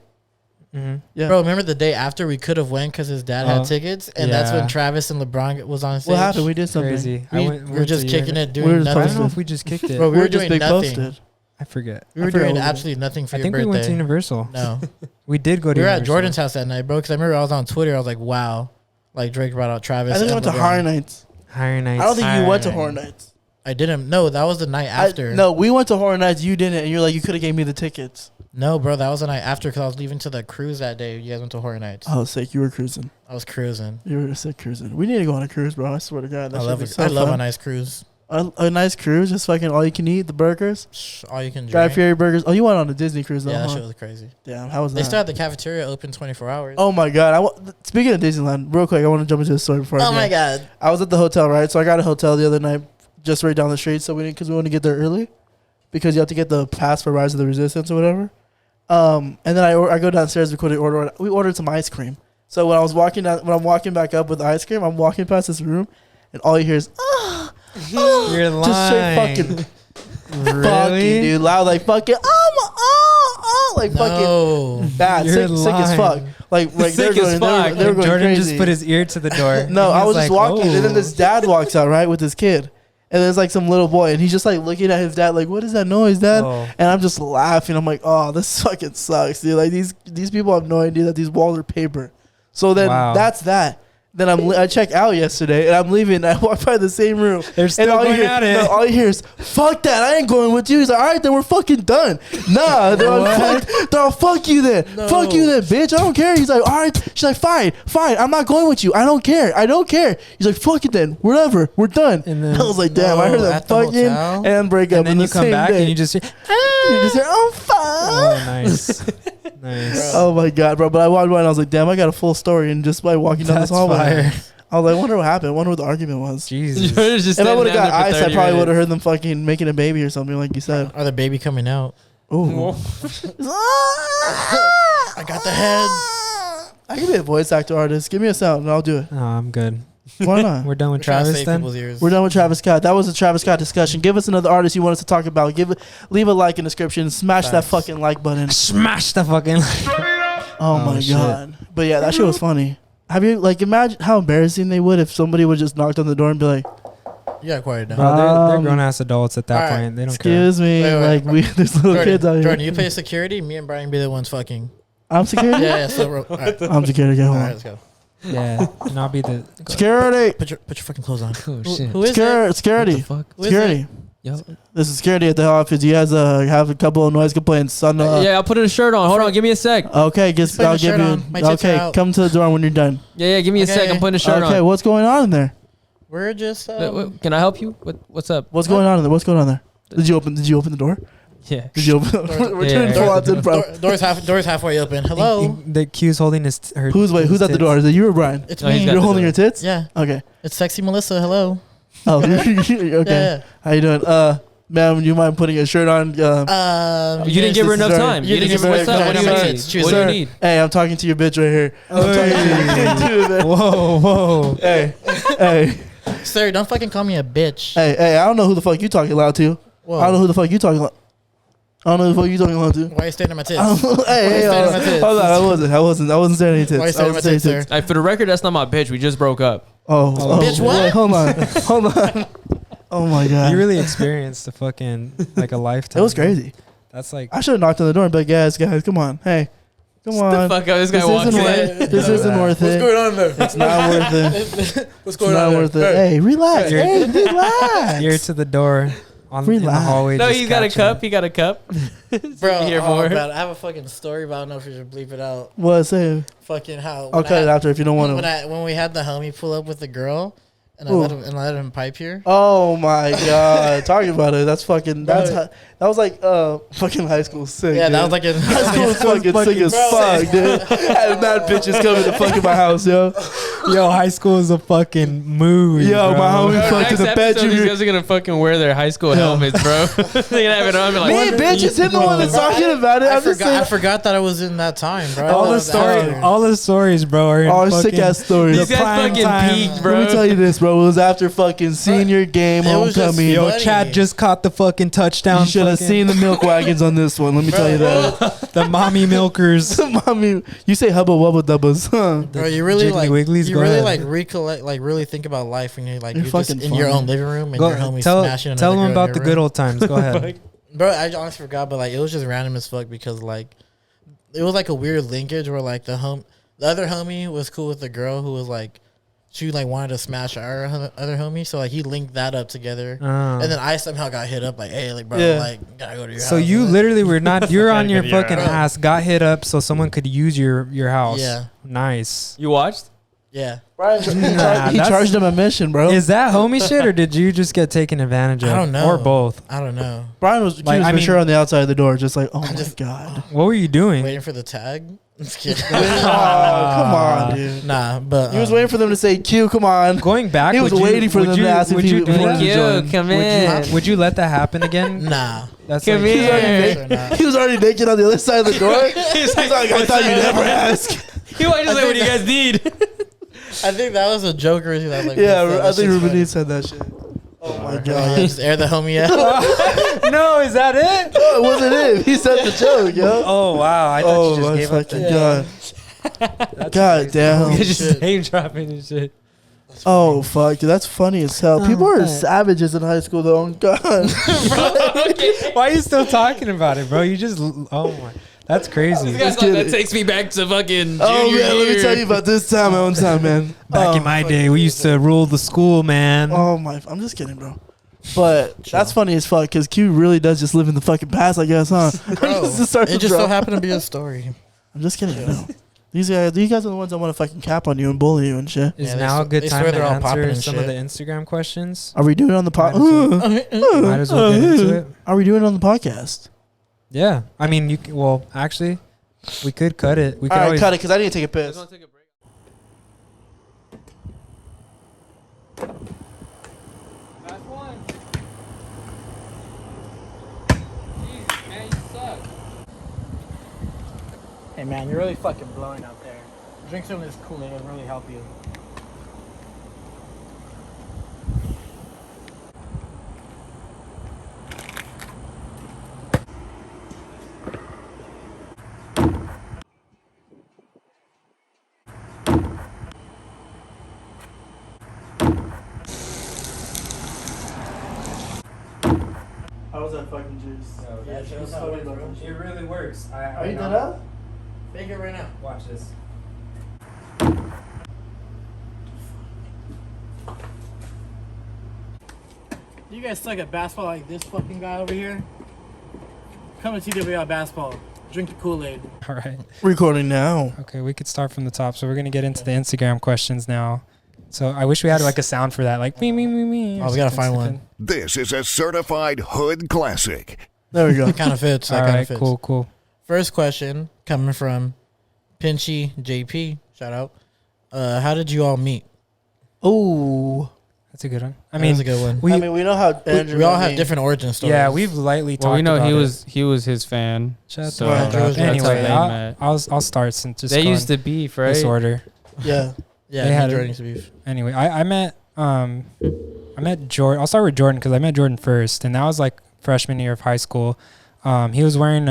Mm-hmm. Yeah. Bro, remember the day after we could have went because his dad Oh, had tickets, and that's yeah. when Travis and LeBron was on stage. What happened? We did something. Crazy. We were just kicking it, doing We were I nothing. don't know if we just kicked it. Bro, we were just doing big nothing. posted. I forget. We were I forgot doing what we did. absolutely nothing for I your think birthday. we went to Universal. No, We did go to we were at Universal. Jordan's house that night, bro. Because I remember I was on Twitter. I was like, "Wow!" Like Drake brought out Travis. I think we and went to LeBron. Horror Nights. Higher Nights. I don't think you went to Higher Horror Nights. Nights. I didn't. No, that was the night after. No, we went to Horror Nights. You didn't, and you're like, you could have gave me the tickets. No, bro, that was the night after because I was leaving to the cruise that day. You guys went to Horror Nights. Oh, sick! You were cruising. I was cruising. You were sick cruising. We need to go on a cruise, bro. I swear to God, that I should love be it. so I love fun. a nice cruise. A nice cruise, just fucking all you can eat, the burgers, All you can Guy drink. Fieri burgers. Oh, you went on a Disney cruise though? Yeah, that huh? shit was crazy. Damn, how was They that? still had the cafeteria open 24 hours. Oh my God! Speaking of Disneyland, real quick, I want to jump into this story before. I Oh my forget. God. I was at the hotel, right? So I got a hotel the other night, just right down the street. So because we wanted to get there early, because you have to get the pass for Rise of the Resistance or whatever. And then I go downstairs. We ordered some ice cream. So when I'm walking back up with ice cream, I'm walking past this room, and all you hear is You're lying. just straight fucking fucking Really? dude, loud like fucking like fucking No. bad, You're sick as fuck. lying. Like Sick they're as going, fuck. they were going Jordan crazy. just put his ear to the door. No, And I he was just like, walking, and then "Oh." this dad walks out right with his kid, and there's like some little boy, and he's just like looking at his dad, like, "What is that noise, Dad?" Oh. And I'm just laughing. I'm like, "Oh, this fucking sucks, dude. Like these people have no idea that these walls are paper." So then Wow. that's that. Then I checked out yesterday, and I'm leaving. And I walk by the same room. They're And still all you going hear, at it. no, all you hear is, "Fuck that! I ain't going with you." He's like, "All right, then we're fucking done." Nah, they're like, fuck you then. No. Fuck you then, bitch. I don't care. He's like, "All right." She's like, fine. I'm not going with you. I don't care. He's like, "Fuck it then. Whatever. We're done." And then- I was like, "Damn!" I No, heard that at the fucking hotel? and break up. And then in you the come same back day. and you just hear, You just hear, "Oh fuck." oh, nice. Nice. Oh my God, bro! But I walked by and I was like, "Damn, I got a full story." And just by walking down this That's hallway, fire. I was like, "I wonder what happened. I wonder what the argument was." Jesus. Jordan's just If I standing would have down got there for ice, I 30 probably would have minutes. heard them fucking making a baby or something, like you said. Are the baby coming out? Ooh. I got the head. I can be a voice actor artist. Give me a sound and I'll do it. Oh, I'm good. Why not? We're done with Trying to Travis save then. people's ears. We're done with Travis Scott. That was a Travis Scott discussion. Give us another artist you want us to talk about. Leave a like in the description. Smash that Facts. fucking like button. Smash the fucking. Oh my shit. God. But yeah, that shit was funny. Have you imagine how embarrassing they would if somebody would just knocked on the door and be like, You got quiet down. Bro, they're Um, grown ass adults at that all right. point. They don't care. "Excuse me," Wait, like there's little kids out here. Jordan, you pay security. Me and Brian be the ones fucking. I'm security. Yeah. So all right. I'm security. Get All home. right, let's go. Yeah, and I'll be the. Security. Put your fucking clothes on. Oh shit. Who is it? Security. Fuck. Who is Security. Yo. This is security at the office. You guys have a couple of noise complaints on the. Yeah, I'll put in a shirt on. Hold on, give me a sec. Okay, Put the I'll give shirt you. on. My tits are Okay, out. come to the door when you're done. Yeah, give me a sec. Okay. I'm putting a shirt Okay, on. what's going on in there? We're just. Can I help you? What's up? What's going on in there? What's going on there? Did you open the door? Yeah. Did you open? We're Yeah. doing full out improv. Doors halfway open. Hello. The Q's holding his. Her, Who's his at the tits. door? Is it you or Brian? It's No, he's me. got You're the holding door. your tits? Yeah. Okay. It's sexy Melissa. Hello. Oh, okay. Yeah. How you doing? Ma'am, you mind putting a shirt on? You didn't give her enough Sorry. time. You You didn't didn't give her give what's her up. What do enough you time. need? Choose What do you Sir, need? Hey, I'm talking to your bitch right here. I'm talking to you, man. Whoa, whoa. Hey, Sir, don't fucking call me a bitch. hey, I don't know who the fuck you talking loud to. Whoa. I don't know who the fuck you talking loud. I don't know who the fuck you talking loud to. Why are you staring at my tits? Hey, staring at my tits? hold on, I wasn't staring at your Why are you tits. I staring at my wasn't tits, staring at sir? your Hey, for the record, that's not my bitch. We just broke up. Oh, Bitch, what? wait, hold on. Oh my God. You really experienced a fucking like a lifetime. It was crazy. That's like I should have knocked on the door and be like, guys, come on. Hey, Come Shut on. the fuck up. This guy This walks isn't in. worth. This isn't worth What's it. going on there? It's not worth it. What's It's going not on worth there? it. Hey, relax. You're- Hey, relax. Ear to the door in the Relax. hallway. No, just he's got a catching cup. it. He got a cup. Bro, Here oh, for it. man, I have a fucking story, but I don't know if you should bleep it out. What? Say. Fucking how. I'll cut it after if you don't want to. When we had the homie pull up with the girl, and I Ooh. let him pipe here. Oh my god! Talking about it. That's fucking. Bro. That was like fucking high school sick. Yeah, dude. that was like in High school was fucking sick as bro. fuck, dude. Had mad bitches coming to fucking my house, yo. Yo, high school is a fucking movie. Yo, bro. my homie Bro, fucked next in the episode, bedroom. these guys are gonna fucking wear their high school helmets, bro. They're gonna have it on. Be like, Me, bitch, it's him the one that's talking about it. I I'm just forgot. I saying. forgot that I was in that time, bro. all I the was stories, after. all the stories, bro. Are in Oh, fucking- sick ass stories. these guys prime fucking time. peaked, bro. Let me tell you this, bro. It was after fucking senior game, It was just- homecoming. Yo, Yo, funny. Chad just caught the fucking touchdown. You should have fucking- seen the milk wagons on this one. Let me tell you that. the mommy milkers. Mommy, you say hubba wubba dubbas, huh? Bro, you really Jiggly like Wigglies, you go really ahead. like recollect, like really think about life when you're like You're you're just fucking in your funny. own living room and Go, your homies tell smashing. tell another them girl in about your the good room. old times. Go ahead. Bro, I honestly forgot, but like it was just random as fuck because like it was like a weird linkage where like the other homie was cool with the girl who was like she like wanted to smash our other homie, so like he linked that up together, and then I somehow got hit up like, hey, like bro, Yeah. like gotta go to your house. So you And literally were not. You're on your fucking house. ass. Got hit up so someone could use your house. Yeah. Nice. You watched? yeah, Brian, Nah, he that's- charged him a mission, bro. Is that homie shit or did you just get taken advantage of? I don't know. Or both. I don't know, Brian was, Like, he was I for mean- sure on the outside of the door, just like, oh my just- god. What were you doing? waiting for the tag. Just kidding. Oh, come on, dude. Nah, but He was waiting for them to say Q. Come on. Going back, He was would you- waiting for would them you- to ask if would he you do wanted that? to Yo, join. come Would in. you, would you let that happen again? Nah. That's Come like, here. Sure not. He was already naked on the other side of the door. He's like, I thought you'd never ask. You might just like, what do you guys need? I think that was a joke or that like Yeah, that I think shit's Ruben funny. said that shit. Oh my Oh, yeah, god. just air the homie out. no, is that it? No, it wasn't him. He said the joke, yo. Oh wow! I thought Oh you just my gave up. fucking the- god. God damn. You're just shit. name dropping and shit. Oh fuck, dude, that's funny as hell. People are savages in high school though. Oh, God. Why are you still talking about it, bro? You just oh my, that's crazy. This guy's kidding. like, that takes me back to fucking Oh junior man, let me year. tell you about this time, my own time, man. Back Oh, in my day, we used to rule the school, man. Oh my, I'm just kidding, bro. But that's funny as fuck because Q really does just live in the fucking past, I guess, huh? Bro, Just start it to just draw. so happened to be a story. I'm just kidding. No. These guys are the ones that want to fucking cap on you and bully you and shit. Is Yeah, they now a s- good they time swear to they're all popping answer and some of the shit. Instagram questions? Are we doing it on the Might as well- podcast? Might as well get into it. Are we doing it on the podcast? Yeah, I mean, you c- well, actually, we could cut it. We could All right, always cut it because I need to take a Just piss. wanna take a break. Last one. Jesus, man, you suck. Hey man, you're really fucking blowing out there. Drink some of this Kool-Aid, it'll really help you. How was that fucking juice? Yeah, show us how it works, bro. It really works. Are you done up? Make it right now. Watch this. You guys suck at basketball like this fucking guy over here? Come to TWI basketball. Drink the Kool-Aid. All right. Recording now. Okay, we could start from the top. So we're gonna get into the Instagram questions now. So I wish we had like a sound for that, like me, me, me, me. or Oh, we gotta something find stupid. one. This is a certified hood classic. There we go. Kind of fits. That All kind right, of fits. cool, cool. First question coming from Pinchy JP. Shout out. How did you all meet? Oh, That's a good one. I That mean, was a good one. we, I mean, we know how Andrew We all met have me. different origin stories. yeah, we've lightly talked. Well, we know about he was his fan. Shut so the fuck Andrew up. was- that's how Anyway, they met. I'll start since just They going used to beef, right? this order. Yeah. Yeah, they me had and it. Jordan used to beef. Anyway, I met Jordan. I'll start with Jordan because I met Jordan first, and that was like freshman year of high school. He was wearing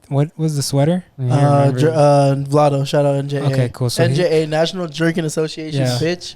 what was the sweater? Vlado, shout out NJA. Okay, cool. So NJA, National Jerking Association, Yeah. bitch.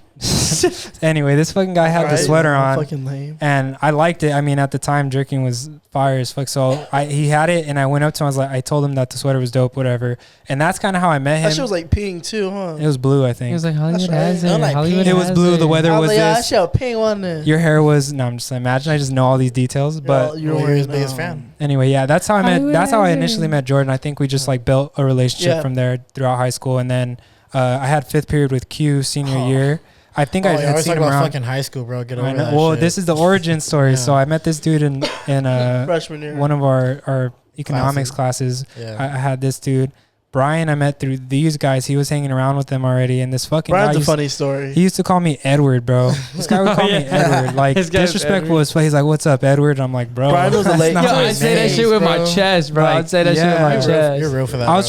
Anyway, this fucking guy had the sweater on, Fucking lame. and I liked it. I mean, at the time, drinking was fire as fuck. So he had it, and I went up to him. I told him that the sweater was dope, whatever. And that's kind of how I met him. That shit was like pink too, huh? It was blue, I think. He was like Hollywood right. has it. No, like Hollywood It was has blue. it. The weather I was like, that this. shit a pink one there. Your hair was no. I'm just imagine. I just know all these details, but you're his biggest fan. anyway, yeah, that's how I met. Hollywood That's how I has it. initially met Jordan. I think we just like built a relationship Yeah. from there throughout high school, and then I had 5th period with Q senior Oh. year. I think I I had always seen talk him about around. fucking high school, bro. Get I over know. that Well, shit. this is the origin story. Yeah. So I met this dude in Freshman year. one of our economics classes. Yeah. I had this dude Brian. I met through these guys. He was hanging around with them already, and this fucking Brian's guy a used, funny story. he used to call me Edward, bro. This guy would call me Edward, like This guy's disrespectful Edward. as fuck. He's like, "What's up, Edward?" And I'm like, "Bro, Brian was a that's late- not Yo, my I say that name." shit with my bro. chest, bro. Like, I'd say that shit with yeah. my You're chest. You're real for that. I was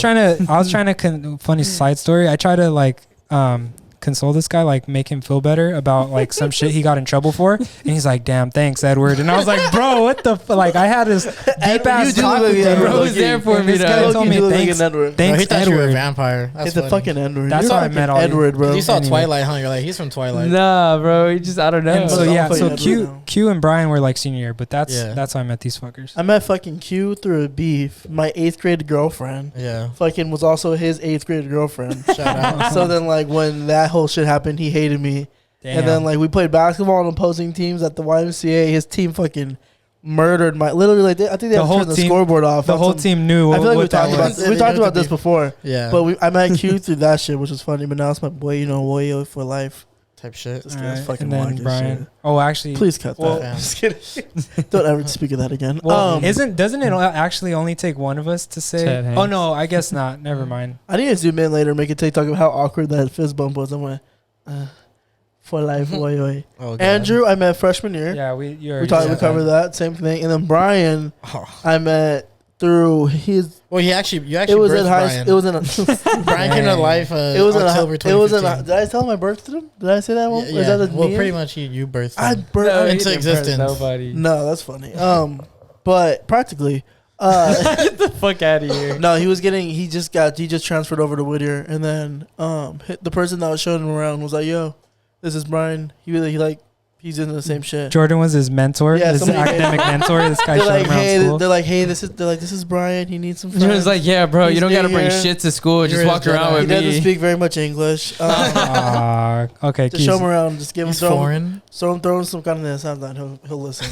trying to funny side story. I tried to like console this guy, like make him feel better about like some shit he got in trouble for, and he's like, "Damn, thanks, Edward." And I was like, "Bro, what the like?" I had this deep ass you do talk look with like him. Edward, Bro was low-key. there for And me, this though. guy told me, You look like "Thanks, an Edward. No, thanks, he thought you were a Edward." vampire. That's It's a funny. fucking Edward. That's You're how I fucking met all Edward, bro. You saw Anyway. Twilight, huh? You're like, he's from Twilight. Nah, bro. He just, I don't know. And so I'm yeah, fucking so Edward now. Q and Brian were like senior year, but that's Yeah. how I met these fuckers. I met fucking Q through a beef. My 8th grade girlfriend Yeah. fucking was also his 8th grade girlfriend. Shout out. So then, like, when that whole shit happened, he hated me. And then, like, we played basketball on opposing teams at the YMCA. His team fucking murdered my. Literally, like, I think they The had to whole turn the team- scoreboard off. the on whole some- team knew I what, feel like what that was. we talked about this before. Yeah. But I met Q through that shit, which was funny. But now it's my boy, Oh, for life. type shit. This All guy's right, fucking and then whack as Brian. shit. Oh, actually, Please cut well, that. Just kidding. Don't ever speak of that again. well, doesn't it actually only take one of us to say? Chad Hanks. Oh no, I guess not. Never mind. I need to zoom in later and make a TikTok of how awkward that fist bump was. I'm like, for life, boy. Oh, God. Andrew, I met freshman year. Yeah, we we said covered that same thing. And then Brian, Oh. I met through his. Well, you actually It was in birthed high. Brian. It was in. A, Brian came to life. it was in. October It was in. 2015. Did I tell my birth to them? Did I say that one? Yeah, Is that a well, meme? pretty much you birthed I him. birthed. No, he into didn't press existence. Nobody. No, that's funny. But practically, Get the fuck out of here. no, he just transferred over to Whittier, and then the person that was showing him around was like, "Yo, this is Brian. He's into the same shit." Jordan was his mentor, Yeah, his somebody- academic mentor. This guy They're showed like, him around hey, school. they're like, hey, this is Brian. He needs some friends. He was like, yeah, bro, He's you don't got to new bring here. shit to school. Just You're walk his around Jedi. he with doesn't me. speak very much English. Okay, Just show him around. Just give him He's foreign. throw him some kind of sound line. He'll listen.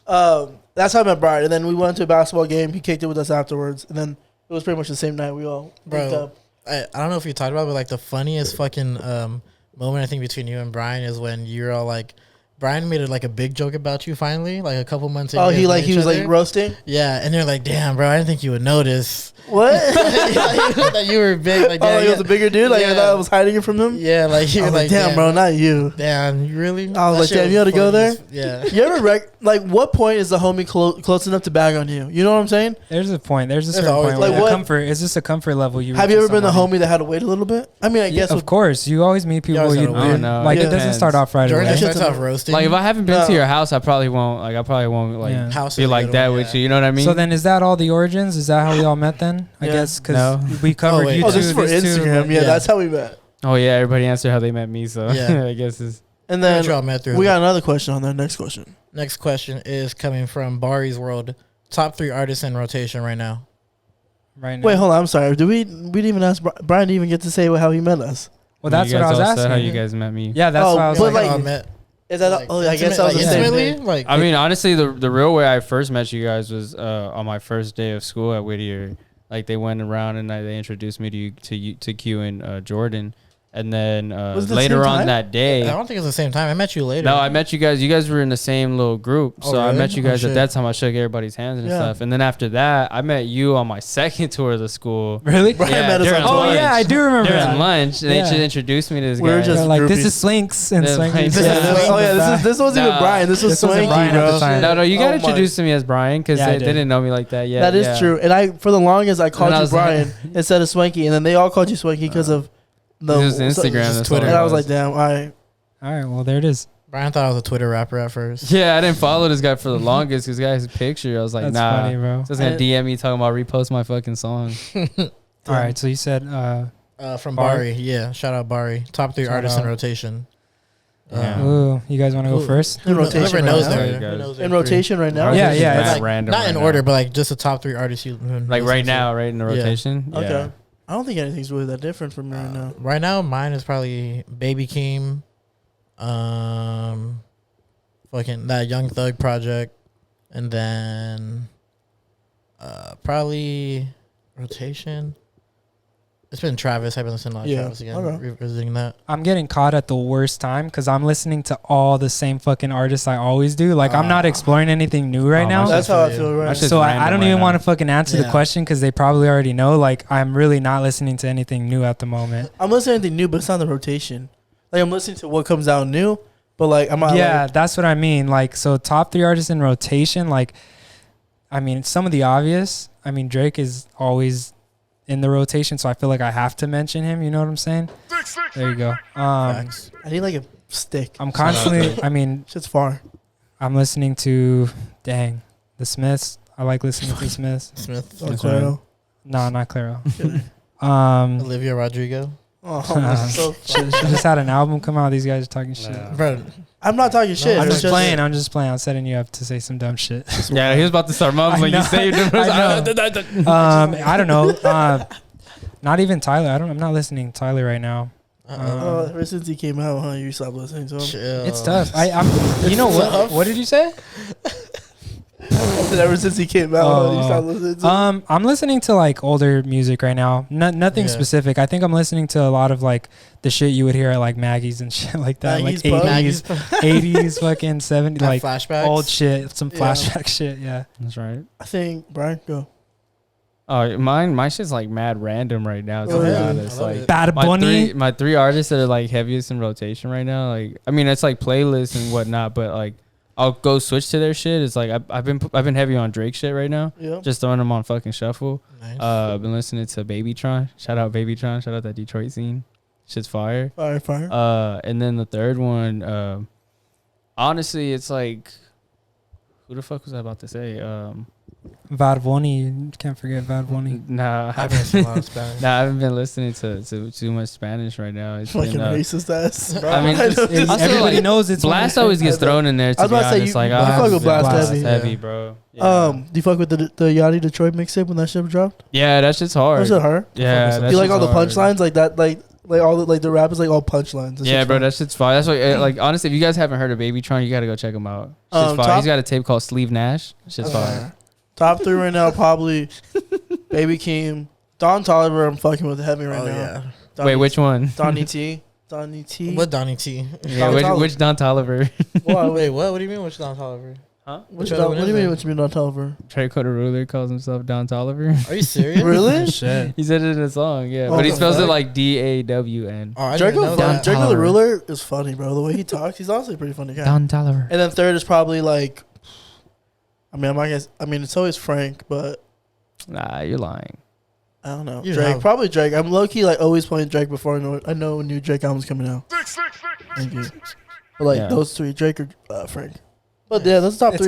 That's how I met Brian. And then we went to a basketball game. He kicked it with us afterwards. And then it was pretty much the same night. We all linked Bro. up. I don't know if you talked about it, but like the funniest fucking moment I think between you and Brian is when you're all like, Brian made like a big joke about you finally, like a couple months ago. Oh, he was like roasting. yeah, and you're like, damn, bro, I didn't think you would notice What? that you were big. Like, Oh, damn, he was a bigger dude. Like I Yeah. thought I was hiding it from him. yeah, like you I were was like, damn, bro, not you. damn, you really? I was That like, shit damn, you had to go funny there? as- Yeah. You ever what point is the homie close enough to bag on you? You know what I'm saying? There's a point. There's a There's certain always point. Where like the what- comfort is this a comfort level you. Have reach you with ever been the somebody? homie that had to wait a little bit? I mean, I guess Of with, course, you always meet people. always You gotta wait. Oh, no, like it it doesn't depends. start off right Jordan away. shit's starts off a- roasting. Like if I haven't been No. to your house, I probably won't like Yeah. House be is a like good that one, with yeah. you. You know what I mean? So then, is that all the origins? Is that how we all met then? I Yeah. guess because No. we covered wait. you oh, two. this is for these two, Instagram. but- Yeah, yeah. that's how we met. oh yeah, everybody answered how they met me. So Yeah. I guess it's And Pretty then sure I met through we him. got another question on there. Next question. Next question is coming from Bari's World. Top 3 artists in rotation right now. right now. Wait, hold on. I'm sorry. We didn't even ask Brian. Didn't even get to say how he met us. Well, that's you what I guys was all said asking. How you guys met me? Yeah, that's Oh, what I was but like. like- I met. Is that? Like, I guess that was the same intimately. thing. Like, I mean, honestly, the real way I first met you guys was on my first day of school at Whittier. Like they went around and they introduced me to Q and Jordan, and then Was it the later same on time? that day. I don't think it was the same time. I met you later. No, I met you guys. You guys were in the same little group, Oh, so I really? met you Oh, guys shit. at that time. I shook everybody's hands and Yeah. stuff, and then after that, I met you on my second tour of the school. Really? Brian Yeah, met us during on Oh lunch. tour. yeah, I do remember During that. lunch, and Yeah. they just introduced me to this We were guy. just- They're like, this groupies. is Slinks and They're Swanky. like, This Yeah. is, oh yeah, this wasn't even Nah. Brian. This was This wasn't Swanky, Brian at bro. the time. no, you got Oh, my- introduced to me as Brian because Yeah, I they did. didn't know me like that yet. That is yeah. true. And I, for the longest, I called I you was like- Brian instead of Swanky, and then they all called you Swanky because of the It was Instagram, just that's Twitter. all And it I was like, damn, all right. All right, well there it is. Brian thought I was a Twitter rapper at first. Yeah, I didn't follow this guy for the longest because guy's picture. I was like, That's nah. funny, bro. Just gonna I- DM me talking about repost my fucking song. All right, so you said From Bar- Bari. Yeah, shout out Bari. Top 3 Shout artists in out. rotation. Ooh, you guys want to go first? In rotation Whoever right knows now. their- There you go. who knows their In three. rotation right now. Ours Yeah, is yeah, just it's mad Like, random not right in now. order, but like just the top 3 artists you Like right now, right in the Yeah. rotation. Okay. Yeah. I don't think anything's really that different from me right now. Right now, mine is probably Baby Keem, fucking that Young Thug project, and then probably rotation. It's been Travis. I've been listening to a lot of Yeah, Travis again, okay. revisiting that. I'm getting caught at the worst time because I'm listening to all the same fucking artists I always do. Like, I'm not exploring anything new right Oh, now. my That's shit's how I for feel you. right That's now. just So I random don't right even now. want to fucking answer the Yeah. question because they probably already know. Like, I'm really not listening to anything new at the moment. I'm listening to anything new, but it's not the rotation. Like, I'm listening to what comes out new, but like, I'm not. Yeah, Like, that's what I mean. Like, so top 3 artists in rotation. Like, I mean, some of the obvious. I mean, Drake is always in the rotation, so I feel like I have to mention him. You know what I'm saying? There you go. Facts. I need like a stick. I'm constantly. I mean, Shit's far. I'm listening to the Smiths. I like listening to the Smiths. Smith, Oh, That's Claro. No, not Claro. Mm. Olivia Rodrigo. Oh, that's so she funny. just had an album come out. These guys are talking shit. No. Bro, I'm not talking shit. I'm It's just playing. I'm just playing. I'm setting you up to say some dumb shit. Yeah, he was about to start mumbling. I You know. saved him. I don't know. Not even Tyler. I'm not listening to Tyler right now. Oh, ever since he came out, huh? You stopped listening to him. chill. It's tough. You know what? What did you say? I said ever since he came out, huh, you stopped listening to him. I'm listening to like older music right now. Nothing Yeah. specific. I think I'm listening to a lot of like the shit you would hear at like Maggie's and shit like that. Maggie's Like Pub? 80s, 80s, fucking 70s, like flashbacks. old shit, some Yeah. flashback shit. Yeah. That's right. I think Brian, go. Oh, my shit's like mad random right now. To Oh, be yeah. honest, I love like it. Bad Bunny. my 3 artists that are like heaviest in rotation right now. Like, I mean, it's like playlists and whatnot, but like I'll go switch to their shit. It's like I've been heavy on Drake shit right now. Yeah. Just throwing them on fucking shuffle. Nice. I've been listening to Babytron. Shout out Babytron. Shout out that Detroit scene. Shit's fire. Fire. And then the third one, honestly, it's like, who the fuck was I about to say? Bad Bunny. You can't forget Bad Bunny. Nah, I've been listening to a lot of Spanish. nah, I haven't been listening to too much Spanish right now. It's Fucking been, racist ass. Bro. I mean, know, it's- just- Also, Everybody like, knows it's Blast one of always the- gets thrown in there. I To was be about to say, honest, you- like you I fuck with Blast heavy. heavy, Yeah. bro. Yeah. do you fuck with the Yachty Detroit mixtape when that shit dropped? Yeah, that shit's hard. Was it hard? Yeah, that You like shit's all the hard. punchlines like that, like all the like the rap is like all punchlines. That Yeah, shit's bro, fire. that shit's fire. That's why, like, honestly, if you guys haven't heard of Babytron, you gotta go check him out. Shit's fire. top- He's got a tape called Sleeve Nash. Shit's Okay. fire. Top 3 right now, probably Baby Keem, Don Toliver. I'm fucking with heavy right Oh now. yeah. Wait, which one? Donnie T. Donnie T. What Donnie T? Yeah, Don Toliver. which Don Toliver? What? Wait, what? What do you mean? Which Don Toliver? Huh? Which other Don, one what do is you mean? there? What you mean Don Toliver? Draco the Ruler calls himself Don Toliver. Are you serious? Really? Shit. He said it in a song, yeah, Oh, but he the spells it fuck? like DAWN. Oh, I didn't Draco, know that. Draco the Toliver. Ruler is funny, bro. The way he talks, he's honestly a pretty funny guy. Toliver. And then third is probably like, I mean, it's always Frank, but Nah, you're lying. I don't know. You Drake, have- probably Drake. I'm low key like always playing Drake before I know a new Drake album's coming out. Thank you. But like Yeah. those 3, Drake or Frank. But yeah, those top 3.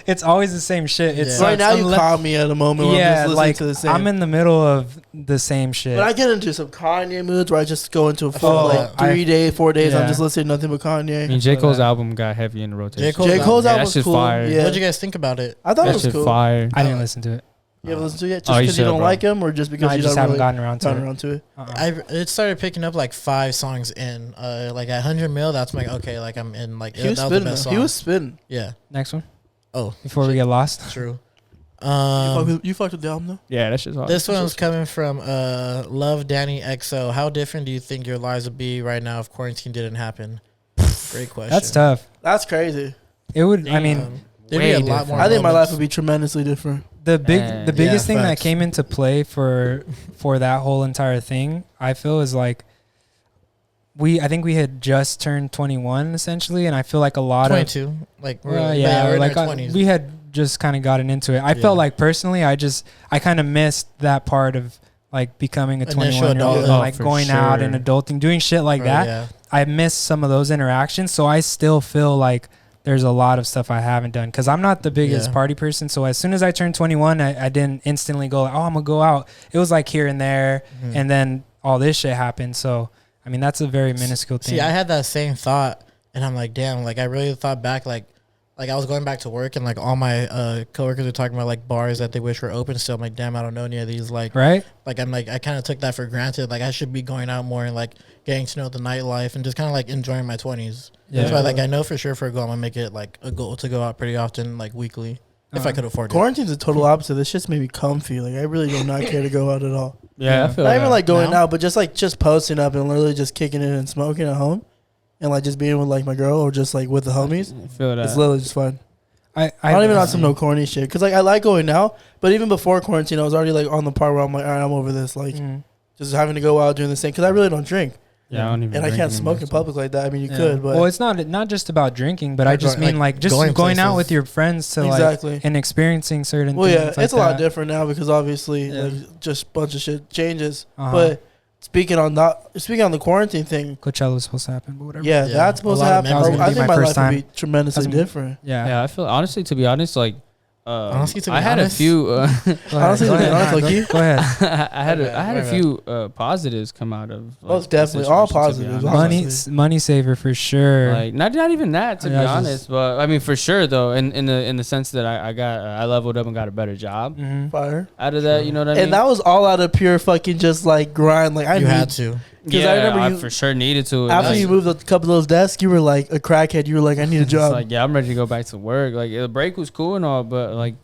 It's always the same shit. It's Yeah. Right now, you caught me at a moment where I'm just listening like to the same. I'm in the middle of the same shit. But I get into some Kanye moods where I just go into a full Oh, like 3 day, 4 days. I'm yeah. just listening to nothing but Kanye. I mean, J. feel Cole's that. album got heavy in the rotation. J. J. Cole's Yeah, album that was shit's cool. fire. Yeah, What'd you guys think about it? I thought That it was shit's cool. fire. I didn't listen to it. You haven't listened to it yet? Oh, Just you because you should, don't bro. like him, or just because I you just don't haven't really gotten around to gotten it. around to it? It started picking up like 5 songs in. Like at 100 mil, that's like okay, like I'm in. Like He was that was the spinning. best though. song. He was spinning. Yeah. Next one. Oh, Before we get lost. true. You fucked with the album though. Yeah, that shit's hard. This one's coming from Love Danny XO. How different do you think your lives would be right now if quarantine didn't happen? Great question. That's tough. That's crazy. It would. I mean, There'd be a way lot different. more. I think my life moments. would be tremendously different. the Man. biggest thing that facts. came into play for that whole entire thing, I feel, is like I think we had just turned 21 essentially, and I feel like a lot of 22. Like we're, we're in like our 20s. we had just kind of gotten into it. I Yeah. felt like personally, I kind of missed that part of like becoming a Initial 21-year-old adult. and Oh, like for going out sure. and adulting, doing shit like Bro, that. Yeah. I missed some of those interactions, so I still feel like there's a lot of stuff I haven't done because I'm not the biggest Yeah. party person. So as soon as I turned 21, I didn't instantly go, oh, I'm gonna go out. It was like here and there, Mhm. and then all this shit happened. So I mean, that's a very minuscule thing. See, I had that same thought, And I'm like, damn, like I really thought back, like I was going back to work and like all my coworkers were talking about like bars that they wish were open still. I'm like, damn, I don't know any of these. Like, Right? like I'm like, I kind of took that for granted. Like I should be going out more and like getting to know the nightlife and just kind of like enjoying my 20s. Yeah. That's why like I know for sure for a goal, I'm gonna make it like a goal to go out pretty often, like weekly, if I could afford it. Quarantine's the total opposite. This just made me comfy. Like I really do not care to go out at all. Yeah, I feel Not even like going Now? out, but just posting up and literally just kicking it and smoking at home, and like just being with like my girl or just like with the homies. I feel that. It's literally just fun. I I don't even on some no corny shit because like I like going out, but even before quarantine, I was already like on the part where I'm like, all right, I'm over this. Like just having to go out doing the same because I really don't drink Yeah, I don't even and I drink can't anymore, smoke in so. public like that. I mean, you Yeah. could, but Well, it's not just about drinking, but I Or just going- mean like just going going out places. with your friends to exactly. like and experiencing certain Well, things. yeah, like it's a lot that. different now because obviously Yeah. like just a bunch of shit changes. Uh-huh. But speaking on the quarantine thing, Coachella was supposed to happen, but whatever. yeah, Yeah. that's supposed A to lot of happen. memories. I That was think gonna my be my life first would be tremendously That's gonna- different. Yeah. Yeah, I feel honestly, to be honest, like Honestly, to be I had honest- a few. Go ahead, Honestly, go to be ahead. honest, Go- like you- go ahead. I had My a bad. few positives come out of like, Most the definitely. All situation, to be positives, honest. honestly. Money saver for sure. Like not even that, to Yeah, be just- honest, but I mean for sure though, in the sense that I leveled up and got a better job Mhm. Fire. out of that. You know what I mean? And that was all out of pure fucking just like grind. Like I you knew, had to. because yeah, I remember I you for sure needed to. after Like, you moved a couple of those desks, you were like a crackhead. You were like, I need a it's job. like yeah, I'm ready to go back to work. Like the break was cool and all, but like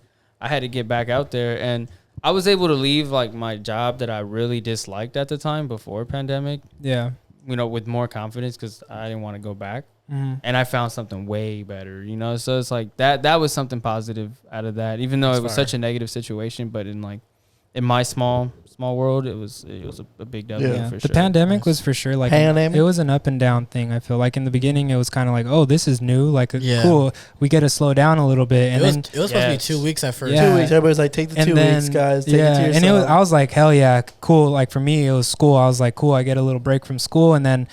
I had to get back out there, and I was able to leave like my job that I really disliked at the time before pandemic. Yeah. You know, with more confidence because I didn't want to go back. Mhm. And I found something way better, you know. So it's like that was something positive out of that, even though That's it was fire. such a negative situation. But in my small world, it was a big W Yeah. for The sure. pandemic Nice. was for sure like Pandemic? it was an up and down thing. I feel like in the beginning it was kind of like, oh, this is new, like Yeah. cool. We get to slow down a little bit, and it was, then it was supposed to be Yes. 2 weeks at first. Yeah. 2 weeks. Everybody's like, take the and 2 then, weeks, guys. Take it to yourself. and I was like, hell yeah, cool. Like for me, it was school. I was like, cool. I get a little break from school, and then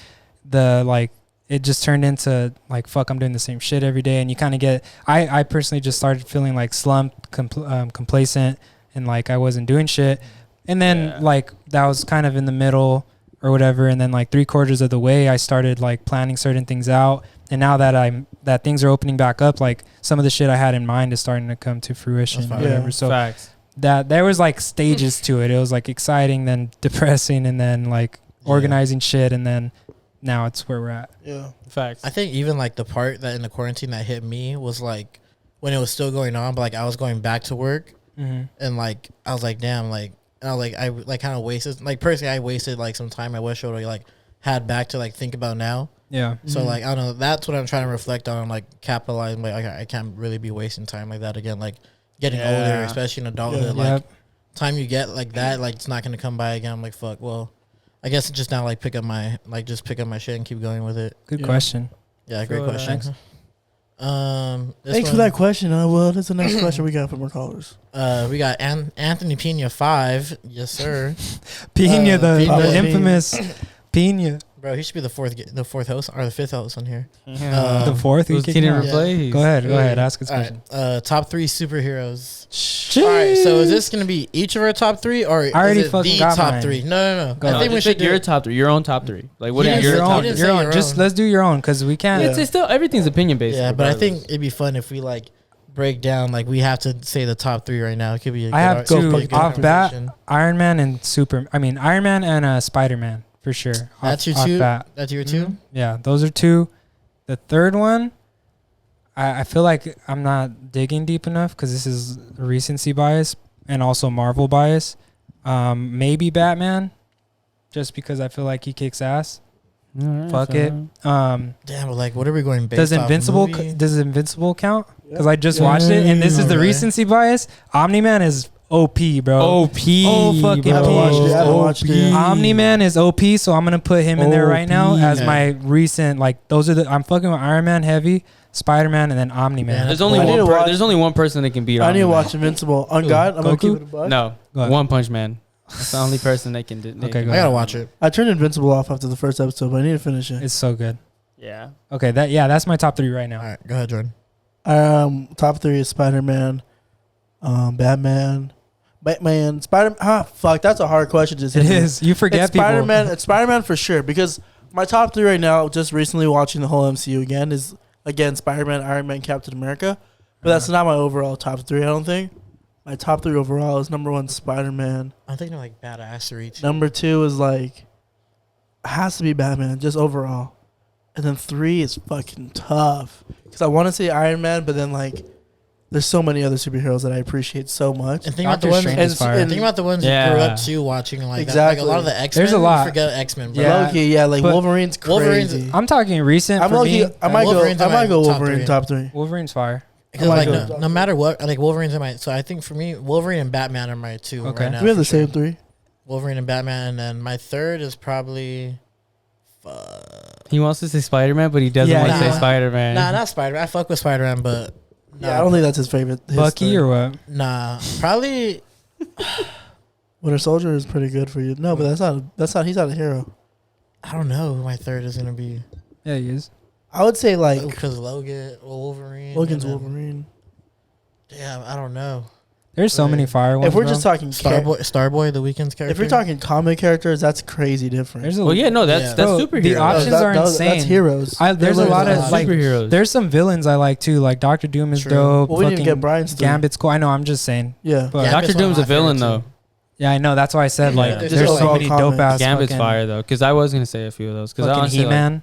it just turned into like, fuck, I'm doing the same shit every day, and you kind of get. I personally just started feeling like slumped, complacent, and like I wasn't doing shit. And then Yeah. like that was kind of in the middle or whatever, and then like 3/4 of the way I started like planning certain things out, and now that things are opening back up, like some of the shit I had in mind is starting to come to fruition That's or fine. whatever. Yeah. So Facts. that there was like stages to it. It was like exciting, then depressing, and then like Yeah. organizing shit, and then now it's where we're at. yeah. Facts. I think even like the part that in the quarantine that hit me was like when it was still going on, but like I was going back to work and like I was like, damn, like I like kind of wasted, like personally I wasted like some time I wish I would have like had back to like think about now. Yeah. So like I don't know, that's what I'm trying to reflect on, like capitalizing. Like I can't really be wasting time like that again. Like getting older, Yeah. especially in adulthood, Yeah. like Yep. time you get like that, like it's not gonna come by again. I'm like, fuck. Well, I guess just now like pick up my shit and keep going with it. Good Yeah. question. Yeah, great Feel that. question. This Thanks for one, that question. Well, that's the next question we got from our callers. We got Anthony Pena 5. Yes, sir. Pina, Pina. the infamous Pina. Bro, he should be the fourth host or the fifth host on here. The fourth. Who's we Tina kicked him out. replays? Go ahead. Ask his All question. right. Top 3 superheroes. All right. So is this gonna be each of our top 3 or I already is it fucking the got top mine. 3? No. Go I ahead. think we just should pick do your top 3, your own top 3. Like what Yeah, are your your own. top? He didn't Your say own. your Just own. let's do your own because we can't. Yeah. It's still everything's opinion based. Yeah, but I regardless. think it'd be fun if we like break down. Like we have to say the top 3 right now. It could be. A I have good, two good off bat. conversation. Iron Man and Iron Man and Spider-Man for sure. That's your off 2. bat. That's your 2. Mhm. Yeah, those are 2. The third one, I feel like I'm not digging deep enough because this is recency bias and also Marvel bias. Maybe Batman, just because I feel like he kicks ass. Alright, Fuck fair it. enough. Damn, but like, what are we going based Does off Invincible movie? count? Because I just watched it, and this is the Okay. recency bias. Omni-Man is OP, bro. OP. Oh, fucking I haven't watched it. I haven't watched it. Omni-Man is OP, so I'm gonna put him in there right now OP. as Yeah. my recent. Like those are the. I'm fucking with Iron Man heavy, Spider-Man, and then Omni-Man. Yeah. There's only I need to one. watch- There's only one person that can beat. I need to Omni-Man. watch Invincible. On God, I'm gonna Goku? keep it a buck. No, Go ahead. One Punch Man. That's the only person that can. Okay, go I gotta watch it. I turned Invincible off after the first episode, but I need to finish it. It's so good. Yeah. Okay, that's my top 3 right now. All right, go ahead, Jordan. Top 3 is Spider-Man, Batman, fuck. That's a hard question. Just It hit me. is. You forget It's people. Spider-Man. It's Spider-Man for sure because My top 3 right now, just recently watching the whole MCU again, is again Spider-Man, Iron Man, Captain America. But that's not my overall top 3, I don't think. My top 3 overall is number 1, Spider-Man. I'm thinking like badassery too. Number 2 is like, has to be Batman, just overall. And then 3 is fucking tough. Because I want to say Iron Man, but then like, there's so many other superheroes that I appreciate so much. And think about the Doctor ones. Strange is fire. And think about the ones you grew up to watching like that. Like a lot of the X-Men. There's a lot. Forget X-Men, bro. Yeah. Loki, yeah, like But Wolverine's crazy. Wolverine's- I'm talking recent. I'm for Loki. me, I might Wolverine's go. I in might my go top Wolverine 3. top 3. Wolverine's fire. Because I like might no matter what, like Wolverine's in my. So I think for me, Wolverine and Batman are my 2 Okay. right now. We have for the sure. same 3. Wolverine and Batman, and then my 3rd is probably. He wants to say Spider-Man, but he doesn't Yeah, want to say nah. Spider-Man. Nah, not Spider-Man. I fuck with Spider-Man, but Yeah, I don't think that's his favorite. His Bucky third. or what? nah, probably. Winter Soldier is pretty good for you. No, but that's not. He's not a hero. I don't know who my 3rd is gonna be. Yeah, he is. I would say like Because Wolverine. Logan's and then- Wolverine. Damn, I don't know. There's so many fire ones. If we're bro. just talking Starboy, the Weeknd's character. if you're talking comic characters, that's crazy different. there's a Well, yeah, no, that's Yeah. that's Bro, superhero. the options are insane. That's heroes. There's a lot of like superheroes. there's some villains I like too. Like Doctor Doom is True. dope. Well, we didn't fucking get Brian's three. Gambit's cool. I know. I'm just saying. Yeah. But Yeah, Doctor Gambit's one of Doom's a my villain favorites, though. yeah, I know. That's why I said like Yeah. there's Just so overall many dope comics. ass. Gambit's fucking, fire though, because I was gonna say a few of those. Because Fucking honestly, He-Man.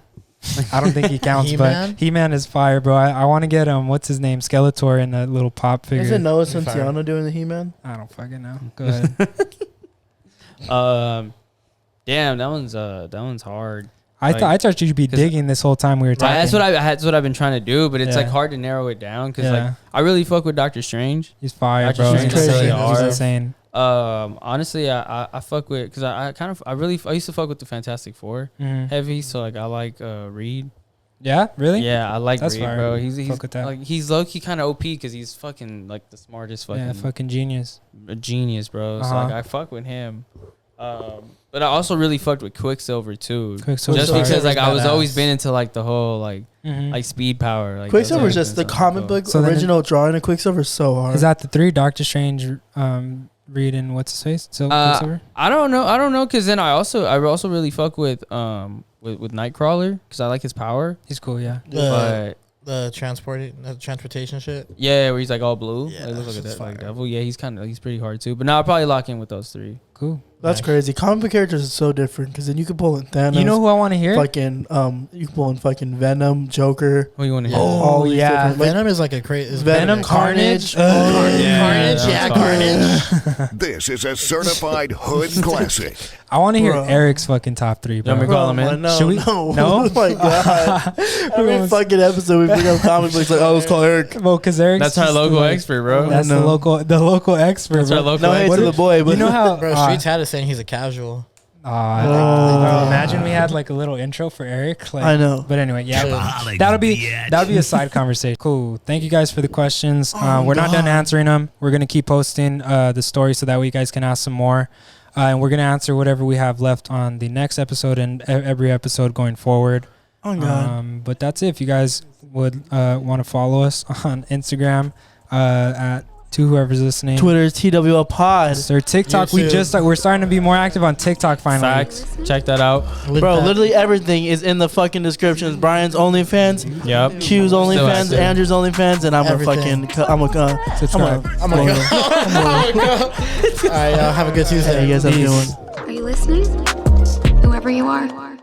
I don't think he counts, He-Man? but He-Man is fire, bro. I want to get what's his name, Skeletor in a little pop figure. Isn't Noah Fire. Centineo doing the He-Man? I don't fucking know. Go ahead. damn, that one's hard. I thought you'd be 'cause- digging this whole time we were talking. That's what I've been trying to do, but it's Yeah. like hard to narrow it down because Yeah. like I really fuck with Doctor Strange. He's fire, Doctor bro. Strange He's is insane. really He's hard. insane. Honestly, I fuck with because I used to fuck with the Fantastic Four Mhm. heavy, so like I like Reed. Yeah, really? Yeah, I like That's Reed, fire. bro. He's Fuck with that. like he's low key kind of OP because he's fucking like the smartest fucking Yeah, fucking genius. a genius, bro. So Uh-huh. like I fuck with him. But I also really fucked with Quicksilver too. Quicksilver's Just fire. because like I was Badass. always been into like the whole like Mhm. speed power. Like Quicksilver's those just the things and comic stuff. book So then original drawing of Quicksilver is so hard. Is that the 3? Doctor Strange, Reed, and what's his face? Quicksilver? I don't know, because then I also really fuck with Nightcrawler because I like his power. He's cool, yeah. But the transportation shit. yeah, where he's like all blue, Yeah, like, looks that's like just that like fire. devil. Yeah, he's pretty hard too. But now I'll probably lock in with those 3. Cool. That's Nice. crazy. Comic book characters is so different because then you can pull in Thanos. You know who I want to hear? Fucking you can pull in fucking Venom, Joker. What do you want to hear? all these yeah. different- like, Venom is like a crazy. Venom, Carnage. Carnage, that's yeah, fire. Carnage. This is a certified hood classic. I want to hear Bro. Eric's fucking top 3, bro. You want me to call him in? No, Should we- no. No? Oh my god. Every Everyone's- fucking episode we bring up comic books like, oh, let's call Eric. Well, because Eric's That's our just local like- expert, bro. That's I the know. local expert, That's bro. our local No hate expert. to the boy, but You know how Bro, Streets had us saying he's a casual. bro, Oh. imagine we had like a little intro for Eric. Like, I know. But anyway, yeah, that'll be a side conversation. Cool. Thank you guys for the questions. We're not done answering them. We're gonna keep posting the story so that way you guys can ask some more, and we're gonna answer whatever we have left on the next episode and every episode going forward. Oh god. But that's it. If you guys would want to follow us on Instagram at to whoever's listening. Twitter is TWL Pod. Or TikTok. YouTube. We're starting to be more active on TikTok finally. Facts. Check that out. Bro, literally everything is in the fucking descriptions. Brian's OnlyFans, Yep. Q's OnlyFans, active. Andrew's OnlyFans, and I'm Everything. I'm a Subscribe. I'm gonna go. All right, y'all have a good Tuesday. Hey, you guys have a good Peace. one. Are you listening? Whoever you are.